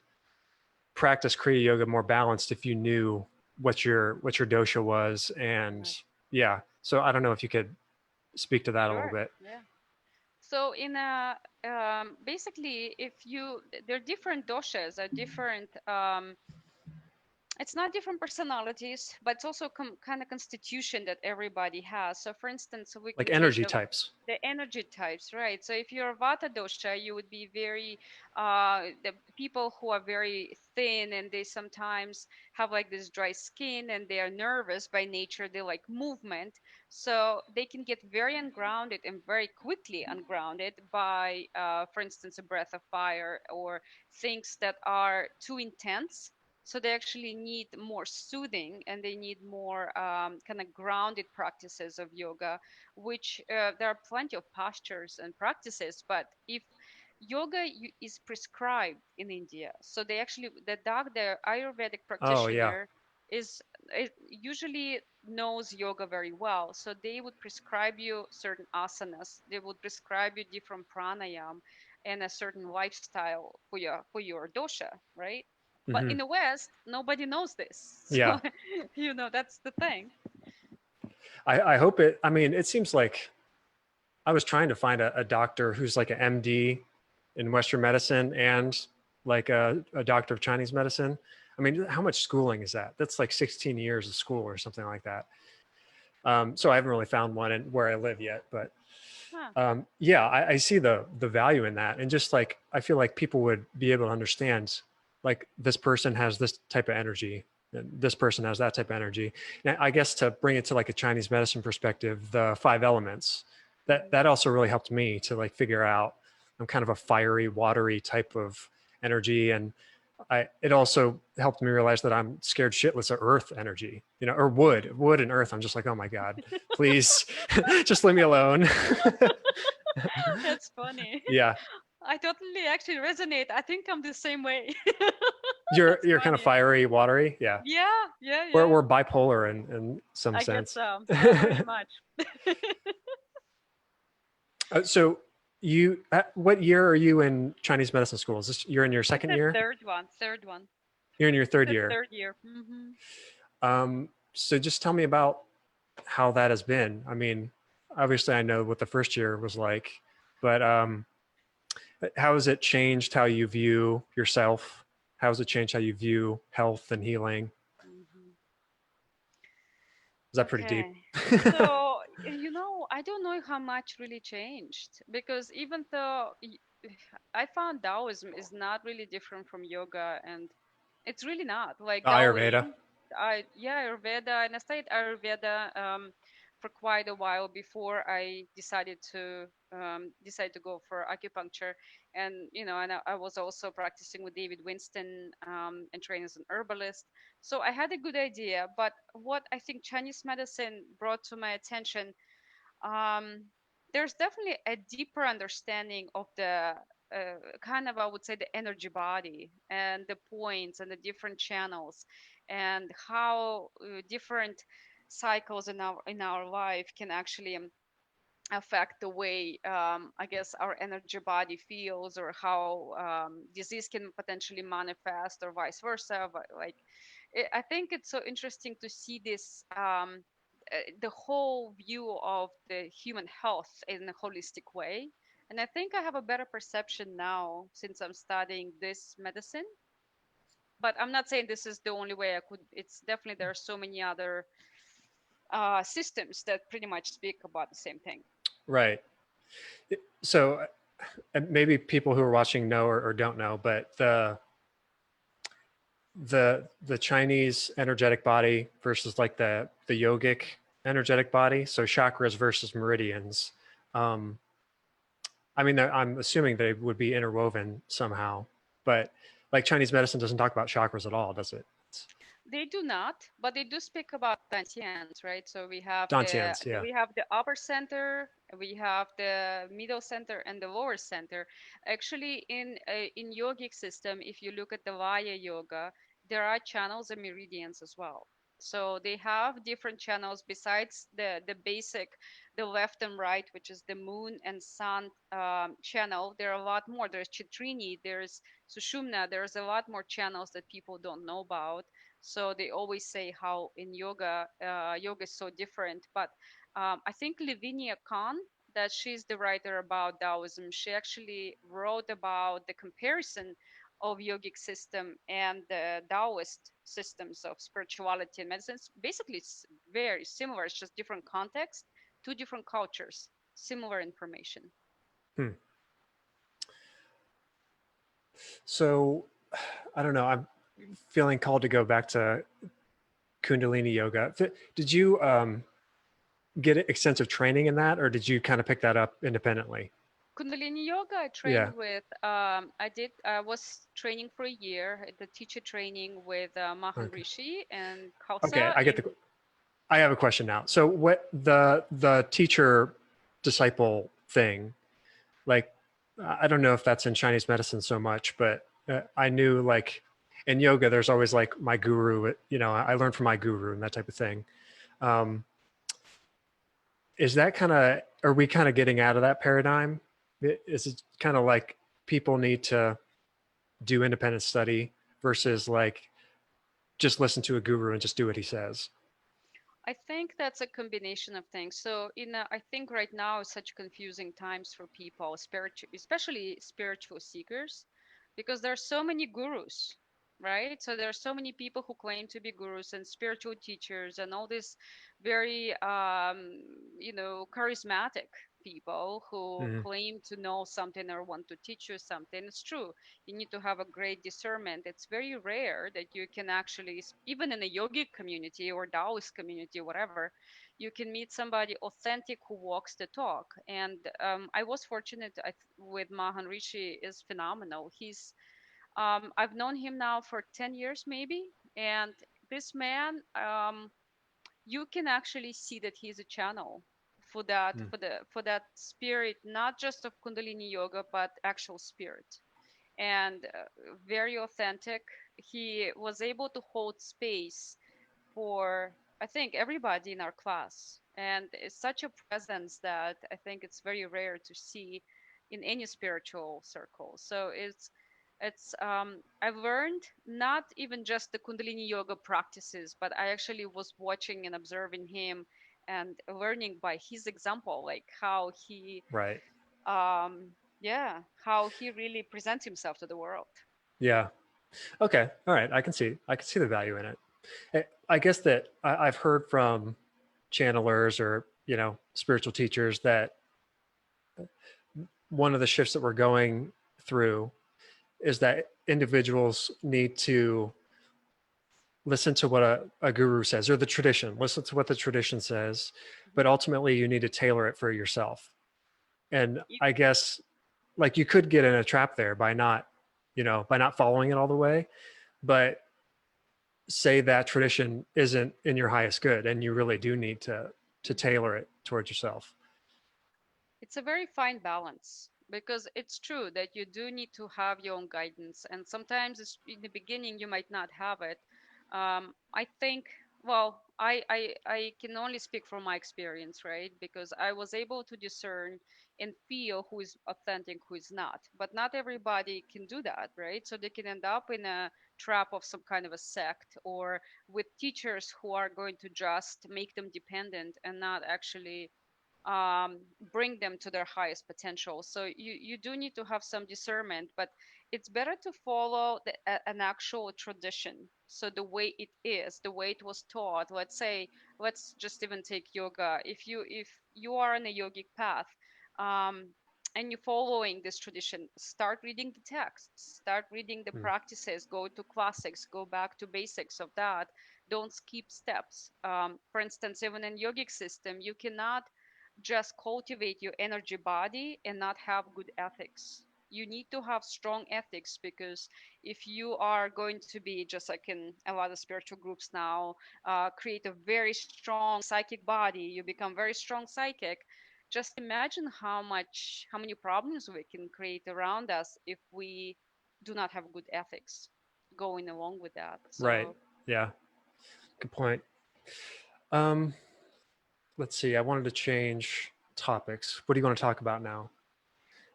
practice Kriya yoga more balanced if you knew what your dosha was. And Right. yeah, so I don't know if you could speak to that a little Sure. bit. Yeah. So in a basically, if you there are different doshas, are different. It's not different personalities, but it's also kind of constitution that everybody has. So, for instance, we Like can take energy types. the energy types, right? So, if you're Vata dosha, you would be very the people who are very thin and they sometimes have like this dry skin and they are nervous by nature. They like movement, so they can get very ungrounded and very quickly ungrounded by, for instance, a breath of fire or things that are too intense, so they actually need more soothing and they need more kind of grounded practices of yoga, which there are plenty of postures and practices. But if yoga is prescribed in India, so they actually, the Ayurvedic Oh yeah. practitioner is usually knows yoga very well. So they would prescribe you certain asanas, they would prescribe you different pranayam and a certain lifestyle for your dosha, right? But Hmm. in the West, nobody knows this. So, Yeah. that's the thing. I hope it, I mean, it seems like I was trying to find a doctor who's like an MD in Western medicine and like a doctor of Chinese medicine. I mean, how much schooling is that? That's like 16 years of school or something like that. So I haven't really found one in where I live yet, but Huh. yeah, I see the value in that, and just like I feel like people would be able to understand, like this person has this type of energy, and this person has that type of energy. And I guess to bring it to like a Chinese medicine perspective, the five elements, that Mhm. that also really helped me to like figure out I'm kind of a fiery, watery type of energy, and it also helped me realize that I'm scared shitless of earth energy, you know, or wood and earth. I'm just like, oh my God, please just leave me alone. That's funny. Yeah. I totally actually resonate. I think I'm the same way. You're That's you're kind of funny. fiery, watery. Yeah. Yeah, yeah, We're yeah. we're bipolar in some I guess sense. so. Yeah, very much. So what year are you in Chinese medicine school? Is this you're in your It's second the year? third one. Third one. You're in your It's third the year. third year. So just tell me about how that has been. I mean, obviously I know what the first year was like, but how has it changed how you view yourself? How has it changed how you view health and healing? Hmm. Is that pretty deep? Okay. So, I don't know how much really changed because even though I found Taoism is not really different from yoga, and it's really not. Like Ayurveda. Taoism, yeah, Ayurveda, and I studied Ayurveda for quite a while before I decided to go for acupuncture, and I was also practicing with David Winston and training as an herbalist. So I had a good idea, but what I think Chinese medicine brought to my attention, um, there's definitely a deeper understanding of the kind of, I would say, the energy body and the points and the different channels, and how different cycles in our life can actually affect the way, I guess, our energy body feels, or how disease can potentially manifest, or vice versa. But like, I think it's so interesting to see this, the whole view of the human health in a holistic way. And I think I have a better perception now since I'm studying this medicine. But I'm not saying this is the only way I could. It's definitely, there are so many other systems that pretty much speak about the same thing. Right. So and maybe people who are watching know or don't know, but the Chinese energetic body versus like the yogic energetic body. So chakras versus meridians. Um, I mean, I'm assuming they would be interwoven somehow, but like Chinese medicine doesn't talk about chakras at all, does it? It's They do not, but they do speak about dantians, right? So we have the Dantians, yeah. we have the upper center, we have the middle center, and the lower center. Actually, in yogic system, if you look at the Vaya yoga, there are channels and meridians as well. So they have different channels besides the basic, the left and right, which is the moon and sun channel. There are a lot more. There's Chitrini, there's Sushumna. There's a lot more channels that people don't know about. So they always say how in yoga is so different. But I think Lavinia Khan, that she's the writer about Taoism, she actually wrote about the comparison of yogic system and the Taoist systems of spirituality and medicine. Basically, it's very similar. It's just different context, two different cultures, similar information. Hmm. So I don't know. I'm feeling called to go back to Kundalini yoga. Did you get extensive training in that, or did you kind of pick that up independently? Kundalini yoga, I trained Yeah. with, I was training for a year, the teacher training with Mahan Okay. Rishi and Okay. Khalsa I get the. in. I have a question now. So what the teacher disciple thing, like, I don't know if that's in Chinese medicine so much, but I knew like in yoga, there's always like my guru, you know, I learned from my guru and that type of thing. Um, is that kind of, are we kind of getting out of that paradigm? Is it kind of like people need to do independent study versus like just listen to a guru and just do what he says? I think that's a combination of things. So, I think right now is such confusing times for people, spiritual, especially spiritual seekers, because there are so many gurus, right? So there are so many people who claim to be gurus and spiritual teachers and all these very, charismatic people who Hmm. claim to know something or want to teach you something. It's true. You need to have a great discernment. It's very rare that you can actually, even in a yogic community or Taoist community, whatever, you can meet somebody authentic who walks the talk. And I was fortunate with Mahan Rishi is phenomenal. I've known him now for 10 years maybe. And this man, you can actually see that he's a channel for that spirit, not just of Kundalini yoga, but actual spirit, and very authentic. He was able to hold space for, I think, everybody in our class, and it's such a presence that I think it's very rare to see in any spiritual circle. So I've learned not even just the Kundalini yoga practices, but I actually was watching and observing him and learning by his example, like how he Right. um yeah, how he really presents himself to the world. Yeah. Okay. All right. I can see the value in it. I guess that I've heard from channelers or, spiritual teachers that one of the shifts that we're going through is that individuals need to listen to what a guru says, or the tradition, listen to what the tradition says, but Mhm. ultimately you need to tailor it for yourself. And It- I guess like you could get in a trap there by not following it all the way, but say that tradition isn't in your highest good and you really do need to mhm. tailor it towards yourself. It's a very fine balance because it's true that you do need to have your own guidance, and sometimes in the beginning you might not have it. I think, well, I can only speak from my experience, right? Because I was able to discern and feel who is authentic, who is not. But not everybody can do that, right? So they can end up in a trap of some kind of a sect or with teachers who are going to just make them dependent and not actually bring them to their highest potential. So you do need to have some discernment, but it's better to follow an actual tradition. So the way it is, the way it was taught. Let's say, let's just even take yoga. If you are on a yogic path, um, and you're following this tradition, start reading the texts, start reading the Mm. practices, go to classics, go back to basics of that. Don't skip steps. For instance, even in yogic system, you cannot just cultivate your energy body and not have good ethics. You need to have strong ethics because if you are going to be just like in a lot of spiritual groups now, create a very strong psychic body, you become very strong psychic. Just imagine how many problems we can create around us if we do not have good ethics going along with that. Right. So Yeah. Good point. Um, let's see. I wanted to change topics. What do you want to talk about now?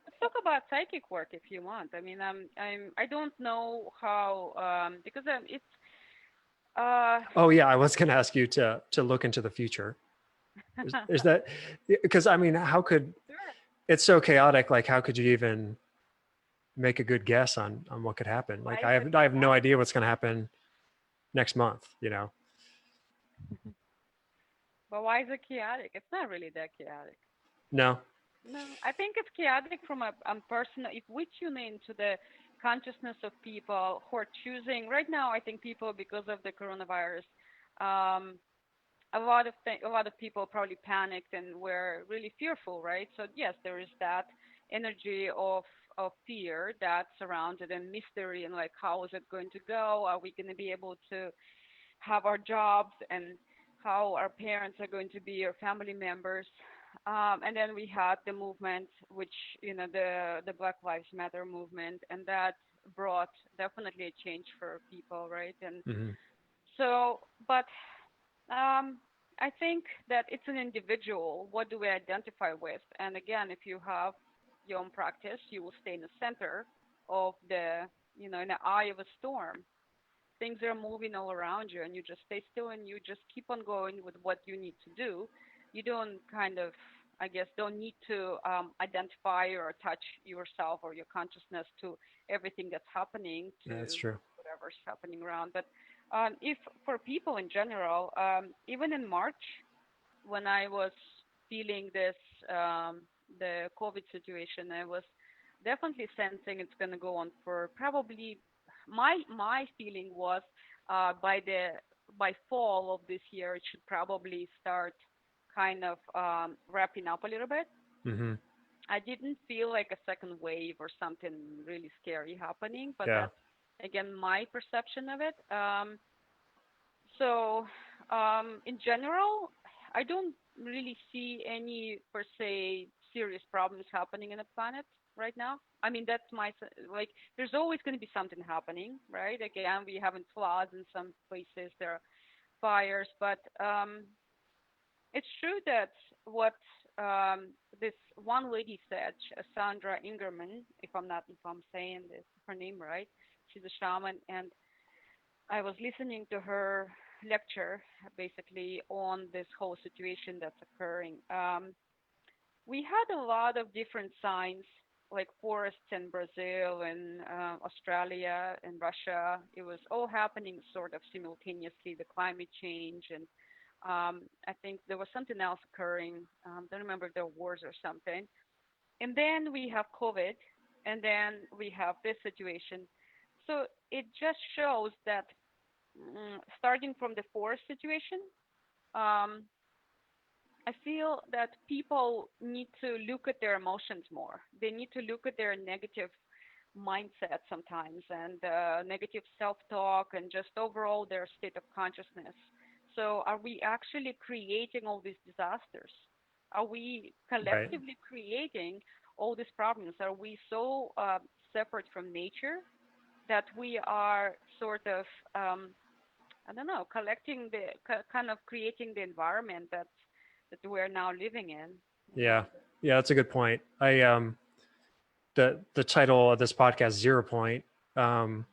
let's talk about psychic work if you want. I mean, I don't know how because it's uh Oh yeah, I was going to ask you to look into the future. Is that because I mean, how could sure. it's so chaotic? Like, how could you even make a good guess on what could happen? Like, Why is it I have no chaotic? idea what's going to happen next month. But why is it chaotic? It's not really that chaotic. No. No, I think it's chaotic from a personal. If we tune into the consciousness of people who are choosing right now, I think people because of the coronavirus, um, a lot of people probably panicked and were really fearful, right? So yes, there is that energy of fear that surrounded and mystery and like how is it going to go? Are we going to be able to have our jobs and how our parents are going to be our family members? And then we had the movement, which the Black Lives Matter movement, and that brought definitely a change for people, right? And Hmm. so, but um, I think that it's an individual. What do we identify with? And again, if you have your own practice, you will stay in the center of in the eye of a storm. things are moving all around you, and you just stay still and you just keep on going with what you need to do. You don't kind of, I guess, don't need to identify or attach yourself or your consciousness to everything that's happening, That's to true. whatever's happening around. But if for people in general, even in March, when I was feeling this, um, the COVID situation, I was definitely sensing it's going to go on for probably. My feeling was by fall of this year, it should probably start kind of wrapping up a little bit. Hmm. I didn't feel like a second wave or something really scary happening, but Yeah. that's again my perception of it. So, in general, I don't really see any per se serious problems happening in the planet right now. I mean, that's like. There's always going to be something happening, right? Again, we having floods in some places. There are fires, but it's true that what this one lady said, Sandra Ingerman, if I'm saying this her name right, she's a shaman, and I was listening to her lecture basically on this whole situation that's occurring. We had a lot of different signs, like forests in Brazil and Australia and Russia. It was all happening sort of simultaneously, the climate change. And I think there was something else occurring. Don't remember if there were wars or something. And then we have COVID, and then we have this situation. So it just shows that starting from the forest situation, um, I feel that people need to look at their emotions more. They need to look at their negative mindset sometimes and negative self talk and just overall their state of consciousness. So, are we actually creating all these disasters? Are we Right. collectively creating all these problems? Are we so separate from nature that we are sort of I don't know, collecting kind of creating the environment that we're now living in. You Yeah. know. Yeah, that's a good point. The title of this podcast, Zero Point, um,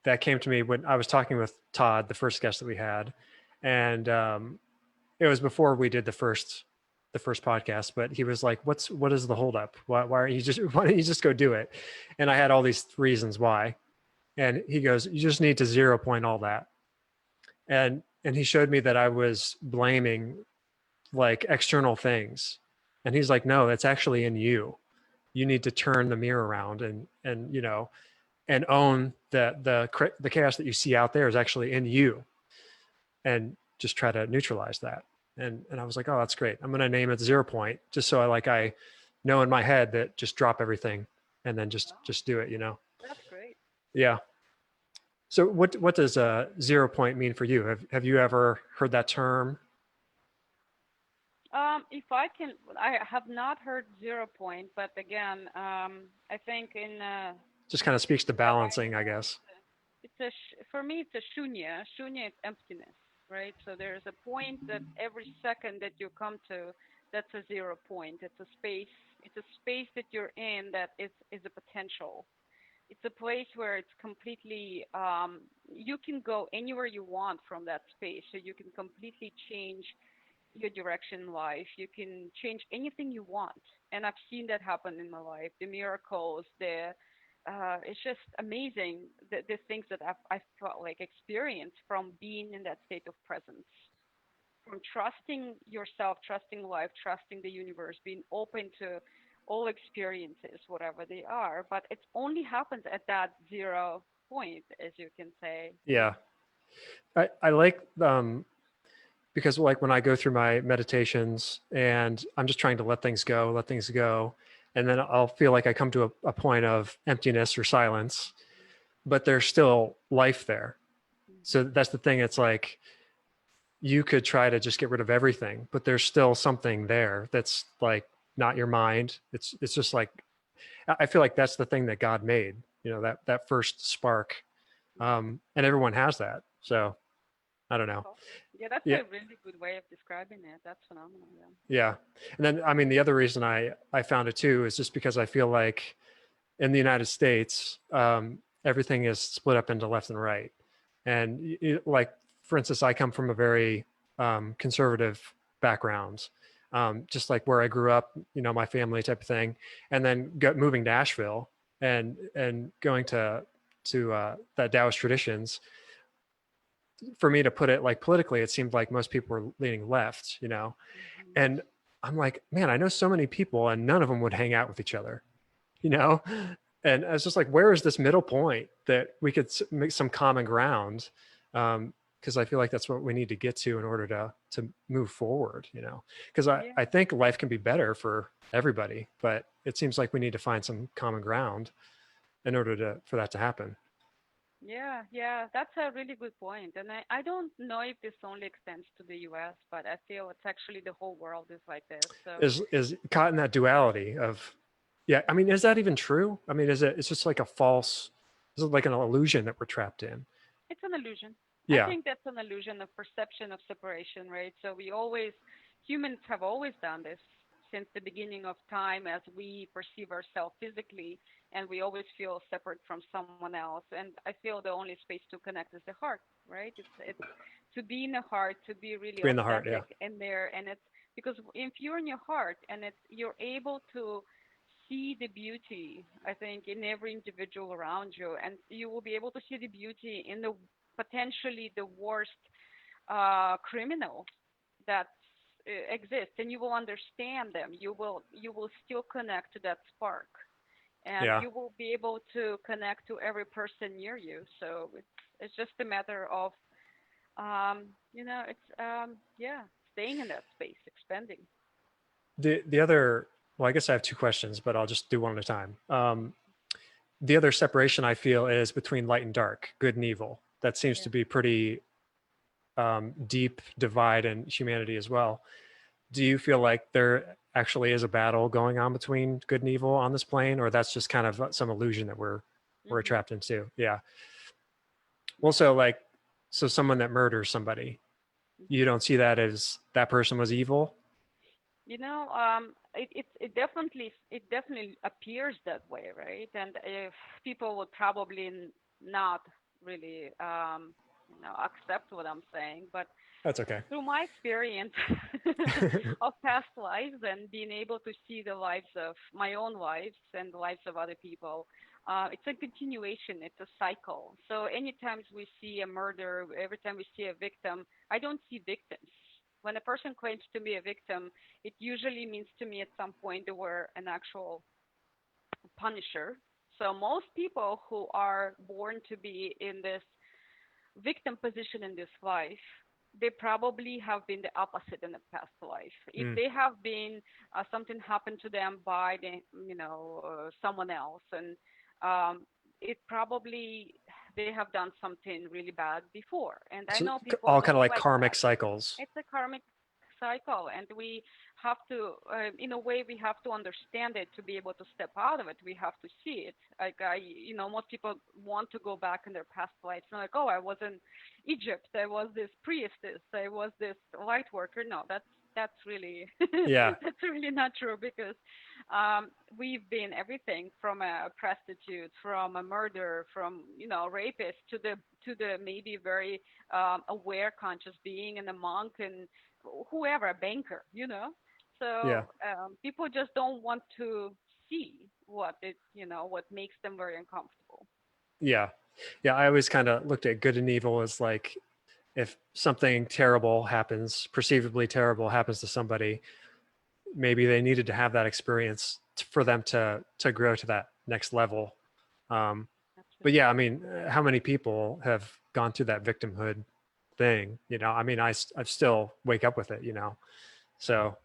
that came to me when I was talking with Todd, the first guest that we had, and it was before we did the first podcast. But he was like, what is the holdup? Why are you just why don't you just go do it? And I had all these reasons why, and he goes, you just need to zero point all that, and he showed me that I was blaming like external things, and he's like, no, it's actually in you. You need to turn the mirror around and and own that the chaos that you see out there is actually in you, and just try to neutralize that. And I was like, oh, that's great. I'm going to name it Zero Point, just so I know in my head that just drop everything and then Wow, just do it. that's great. Yeah. So what does a 0 point mean for you? Have you ever heard that term? If I can, I have not heard 0 point, but again, I think in Just kind of speaks to balancing, I Ramayana, guess. for me, it's a shunya. Shunya is emptiness, right? So there's a point that every second that you come to, that's a 0 point. It's a space. It's a space that you're in that is a potential. It's a place where it's completely you can go anywhere you want from that space, so you can completely change your direction in life. You can change anything you want, and I've seen that happen in my life. The miracles, the it's just amazing the things that I felt like experienced from being in that state of presence, from trusting yourself, trusting life, trusting the universe, being open to all experiences, whatever they are. But it only happens at that 0 point, as you can say. Yeah. I like because like when I go through my meditations and I'm just trying to let things go, and then I'll feel like I come to a point of emptiness or silence, but there's still life there. So Mm-hmm. that's the thing. It's like you could try to just get rid of everything, but there's still something there that's like not your mind. It's just like I feel like that's the thing that God made. That first spark, Mm-hmm. and everyone has that. So I don't know. Cool. Yeah, that's Yeah, a really good way of describing it. That's phenomenal. Yeah. yeah. And then I mean the other reason I found it too is just because I feel like in the United States, everything is split up into left and right. And like, for instance, I come from a very conservative background, just like where I grew up, my family type of thing, and then moving to Asheville and going to that Taoist traditions. For me to put it like politically, it seemed like most people were leaning left, Hmm. and I'm like, man, I know so many people, and none of them would hang out with each other, you know. And I was just like, where is this middle point that we could make some common ground? Because I feel like that's what we need to get to in order to move forward, because Yeah. I think life can be better for everybody, but it seems like we need to find some common ground in order to for that to happen. Yeah, yeah, that's a really good point. And I don't know if this only extends to the US, but I feel it's actually the whole world is like this. So Is caught in that duality of, yeah, I mean, is that even true? I mean, it's just like a false, is it like an illusion that we're trapped in? it's an illusion. I Yeah. think that's an illusion of perception of separation, right? So we always, humans have always done this since the beginning of time as we perceive ourselves physically, and we always feel separate from someone else. And I feel the only space to connect is the heart, right? It's to be in the heart, to be To really be in the heart. Yeah. authentic in there, and it's because if you're in your heart and it's you're able to see the beauty, I think, in every individual around you, and you will be able to see the beauty in the potentially the worst criminal that exists, and you will understand them. You will still connect to that spark, and Yeah. you will be able to connect to every person near you. So it's just a matter of it's yeah, staying in that space, expanding. The other, well, I guess I have two questions, but I'll just do one at a time. The other separation I feel is between light and dark, good and evil. That seems Yeah. to be pretty deep divide in humanity as well. Do you feel like there actually is a battle going on between good and evil on this plane, or that's just kind of some illusion that we're Hmm. trapped into? Yeah. Yeah. Also, like, so someone that murders somebody, you Hmm. don't see that as that person was evil? It definitely appears that way, right? And if people would probably not really accept what I'm saying, but That's okay. through my experience of past lives and being able to see the lives of my own lives and the lives of other people, it's a continuation, it's a cycle. So anytime we see a murder, every time we see a victim, I don't see victims. When a person claims to be a victim, it usually means to me at some point they were an actual punisher. So most people who are born to be in this victim position in this life, they probably have been the opposite in the past life. If Mm. they have been something happened to them by someone else, and it probably they have done something really bad before. And I So know people all kind of don't like like karmic that. cycles. It's a karmic cycle, and we have to in a way we have to understand it to be able to step out of it. We have to see it. Like most people want to go back in their past lives and like, oh, I was in Egypt, I was this priestess, I was this light worker. No, that's really Yeah. that's really not true, because we've been everything from a prostitute, from a murderer, from rapist, to the maybe very aware conscious being, and a monk, and whoever, a banker. Yeah. So people just don't want to see what makes them very uncomfortable. Yeah. Yeah. I always kind of looked at good and evil as like, if something terrible happens, perceivably terrible happens to somebody, maybe they needed to have that experience for them to grow to that next level. Um, but yeah, I Absolutely. mean, how many people have gone through that victimhood thing? I mean, I still wake up with it. So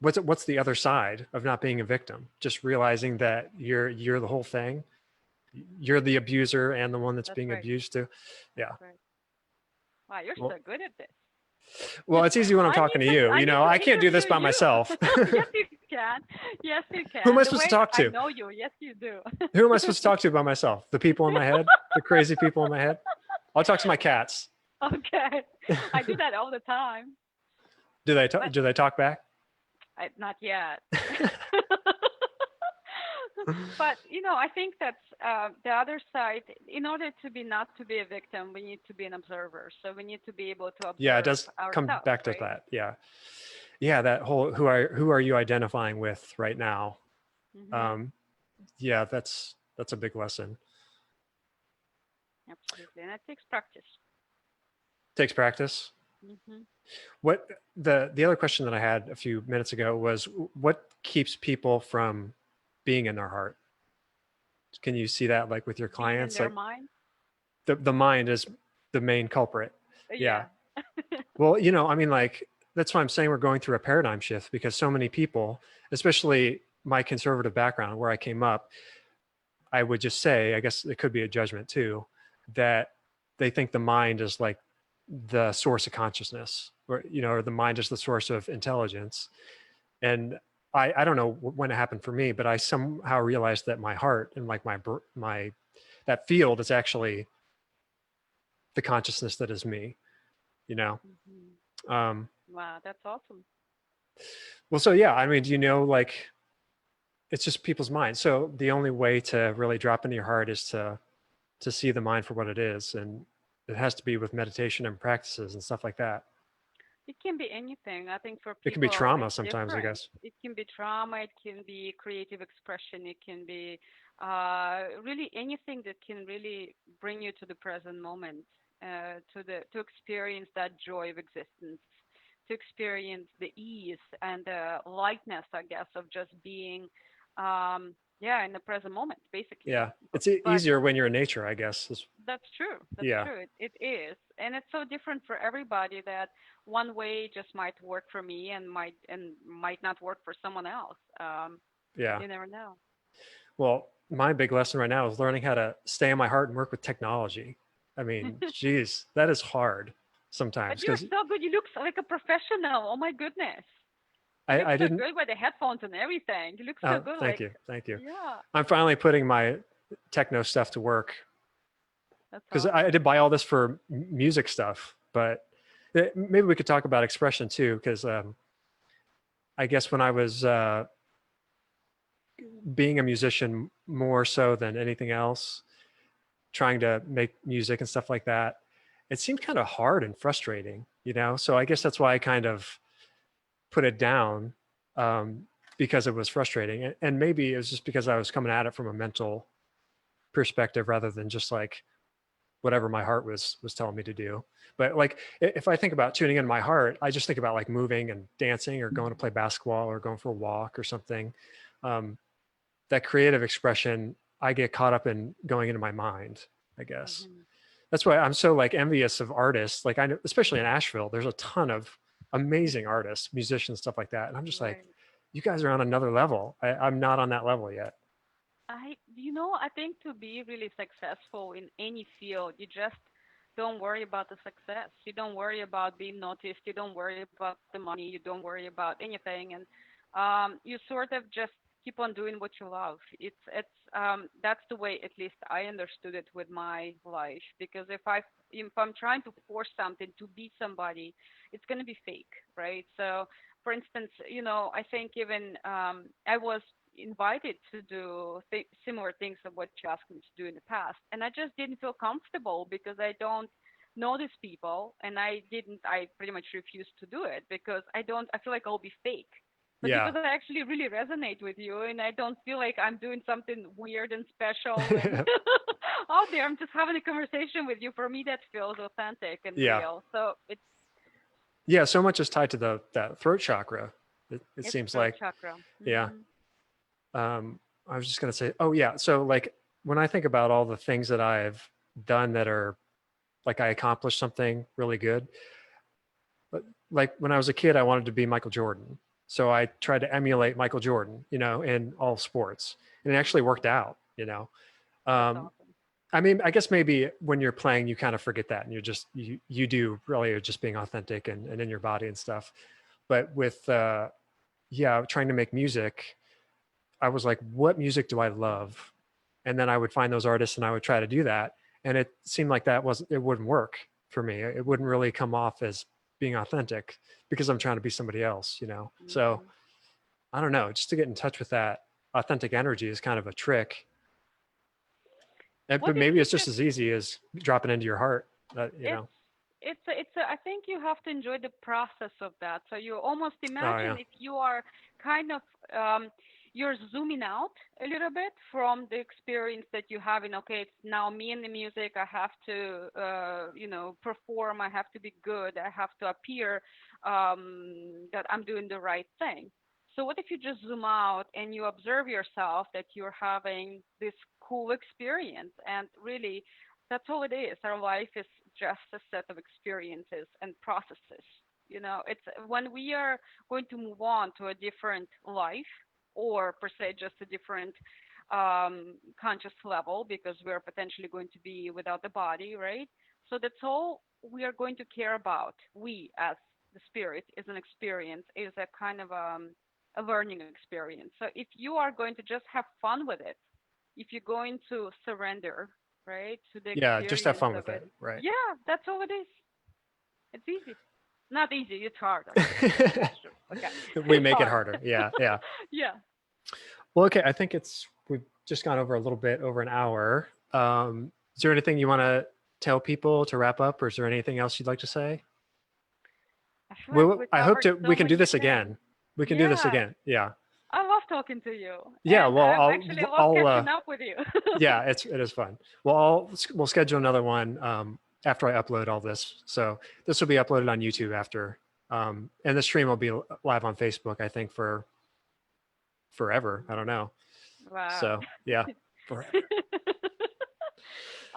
what's the other side of not being a victim? Just realizing that you're the whole thing. You're the abuser and the one that's That's being right. abused too. That's Yeah. right. Wow, you're Well, so good at this. well, it's easy when I'm I talking need to to you. I need to I can't do this interview by you. myself. Yes, you can. Yes, you Who am can. I The supposed way to talk I to? know you, yes, you do. Who am I supposed to talk to by myself? The people in my head, the crazy people in my head. I'll talk to my cats. Okay, I do that all the time, Do they talk? but Do they talk back? not yet. But I think that's the other side. In order to be not to be a victim, we need to be an observer. So we need to be able to Yeah, it observe does come ourselves, back to right? that. Yeah. Yeah, that whole who are you identifying with right now? Hmm. Um, yeah, that's a big lesson. Absolutely, and it takes practice. Takes practice. Hmm. What the other question that I had a few minutes ago was what keeps people from being in their heart? Can you see that like with your Being in clients? their Like mind. the mind is the main culprit. Yeah. Yeah. Well, I mean, like that's why I'm saying we're going through a paradigm shift because so many people, especially my conservative background where I came up, I would just say, I guess it could be a judgment too, that they think the mind is like the source of consciousness, or the mind is the source of intelligence. And I don't know when it happened for me, but I somehow realized that my heart and like my that field is actually the consciousness that is me. You know. Hmm. Um, Wow, that's awesome. well, so yeah, I mean, do you know like it's just people's minds. So the only way to really drop into your heart is to see the mind for what it is, and it has to be with meditation and practices and stuff like that. It can be anything. I think for It can be people trauma it's sometimes, I different. guess. It can be trauma, it can be creative expression, it can be really anything that can really bring you to the present moment, to experience that joy of existence, to experience the ease and the lightness, I guess, of just being, yeah, in the present moment, basically. Yeah, But, it's but easier when you're in nature, I guess. that's true. That's Yeah, true. It is, and it's so different for everybody that one way just might work for me and might not work for someone else. yeah. You never know. Well, my big lesson right now is learning how to stay in my heart and work with technology. I mean, geez, that is hard But sometimes you're because so good. You look like a professional. Oh my goodness. You look I so didn't. good with the headphones and everything. You look so Oh, good. thank Like, you, thank you. yeah, I'm finally putting my techno stuff to work that's because I awesome. did buy all this for music stuff, but maybe we could talk about expression too, because I guess when I was being a musician more so than anything else, trying to make music and stuff like that, it seemed kind of hard and frustrating. So I guess that's why I kind of put it down um, because it was frustrating. And maybe it was just because I was coming at it from a mental perspective rather than just like whatever my heart was telling me to do. But like if I think about tuning in my heart, I just think about like moving and dancing or going to play basketball or going for a walk or something. Um, that creative expression, I get caught up in going into my mind, I guess. Hmm. That's why I'm so like envious of artists. Like I know, especially in Asheville, there's a ton of amazing artists, musicians, stuff like that. And I'm just like, Right. you guys are on another level. I'm not on that level yet. I think to be really successful in any field, you just don't worry about the success. You don't worry about being noticed. You don't worry about the money. You don't worry about anything, and you sort of just keep on doing what you love. It's that's the way at least I understood it with my life. Because if I'm trying to force something to be somebody, it's gonna be fake, right? So for instance, I think even I was invited to do similar things of what you asked me to do in the past, and I just didn't feel comfortable because I don't know these people, and I pretty much refused to do it because I feel like I'll be fake. But Yeah. because I actually really resonate with you, and I don't feel like I'm doing something weird and special and out there, I'm just having a conversation with you. For me, that feels authentic and Yeah. real. So Yeah. So much is tied to that throat chakra. It it's seems throat like, chakra. yeah. Hmm. I was just going to say, oh yeah. So like when I think about all the things that I've done that are like I accomplished something really good, but like when I was a kid, I wanted to be Michael Jordan. So I tried to emulate Michael Jordan, in all sports, and it actually worked out. That's Um, awesome. I mean, I guess maybe when you're playing, you kind of forget that, and you do really are just being authentic and in your body and stuff. But with yeah, trying to make music, I was like, what music do I love? And then I would find those artists and I would try to do that. And it seemed like it wouldn't work for me. It wouldn't really come off as being authentic because I'm trying to be somebody else. So Hmm. I don't know, just to get in touch with that authentic energy is kind of a trick. What But if maybe you it's just just as easy as dropping into your heart. You it's know. I think you have to enjoy the process of that. So you almost Oh imagine yeah. if you are kind of you're zooming out a little bit from the experience that you have in, okay, it's now me and the music. I have to perform. I have to be good. I have to appear that I'm doing the right thing. So what if you just zoom out and you observe yourself that you're having this cool experience, and really that's all it is. Our life is just a set of experiences and processes. It's when we are going to move on to a different life, or per se just a different conscious level, because we're potentially going to be without the body, right? So that's all we are going to care about. We, as the spirit, is an experience, is a kind of a learning experience. So if you are going to just have fun with it, if you're going to surrender, right, to the Yeah. Just have experience fun of with it, it. Right. yeah, that's all it is. It's easy. Not easy, it's hard actually. That's true. Okay. We It's make it hard. harder. Yeah. Yeah. Yeah. Well, okay. I think we've just gone over a little bit over an hour. Is there anything you want to tell people to wrap up, or is there anything else you'd like to say? I feel like we I hope covered to, we so can do many this things. again. We can do this Yeah. again. Yeah. I love talking to you. Yeah. And Well, I love I'll, catching up with you. yeah, it is fun. Well, we'll schedule another one after I upload all this. So this will be uploaded on YouTube after, and the stream will be live on Facebook, I think, for forever. I don't know. Wow. So yeah, forever.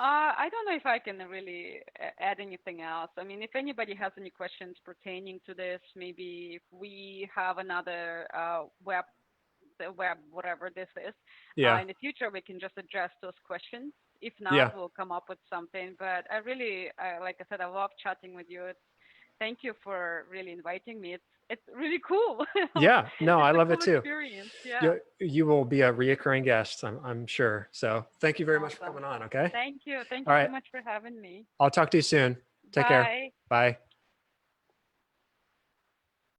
I don't know if I can really add anything else. I mean, if anybody has any questions pertaining to this, maybe if we have another the web, whatever this is, Yeah, in the future, we can just address those questions. If not, yeah, we'll come up with something. But I really, like I said, I love chatting with you. Thank you for really inviting me. It's really cool. yeah. No, I It's a love it cool too. experience. Yeah. You will be a reoccurring guest, I'm sure. So thank you very much for Awesome. coming on. Okay. Thank you. Thank All you so right. much for having me. I'll talk to you soon. Take care. Bye. Bye.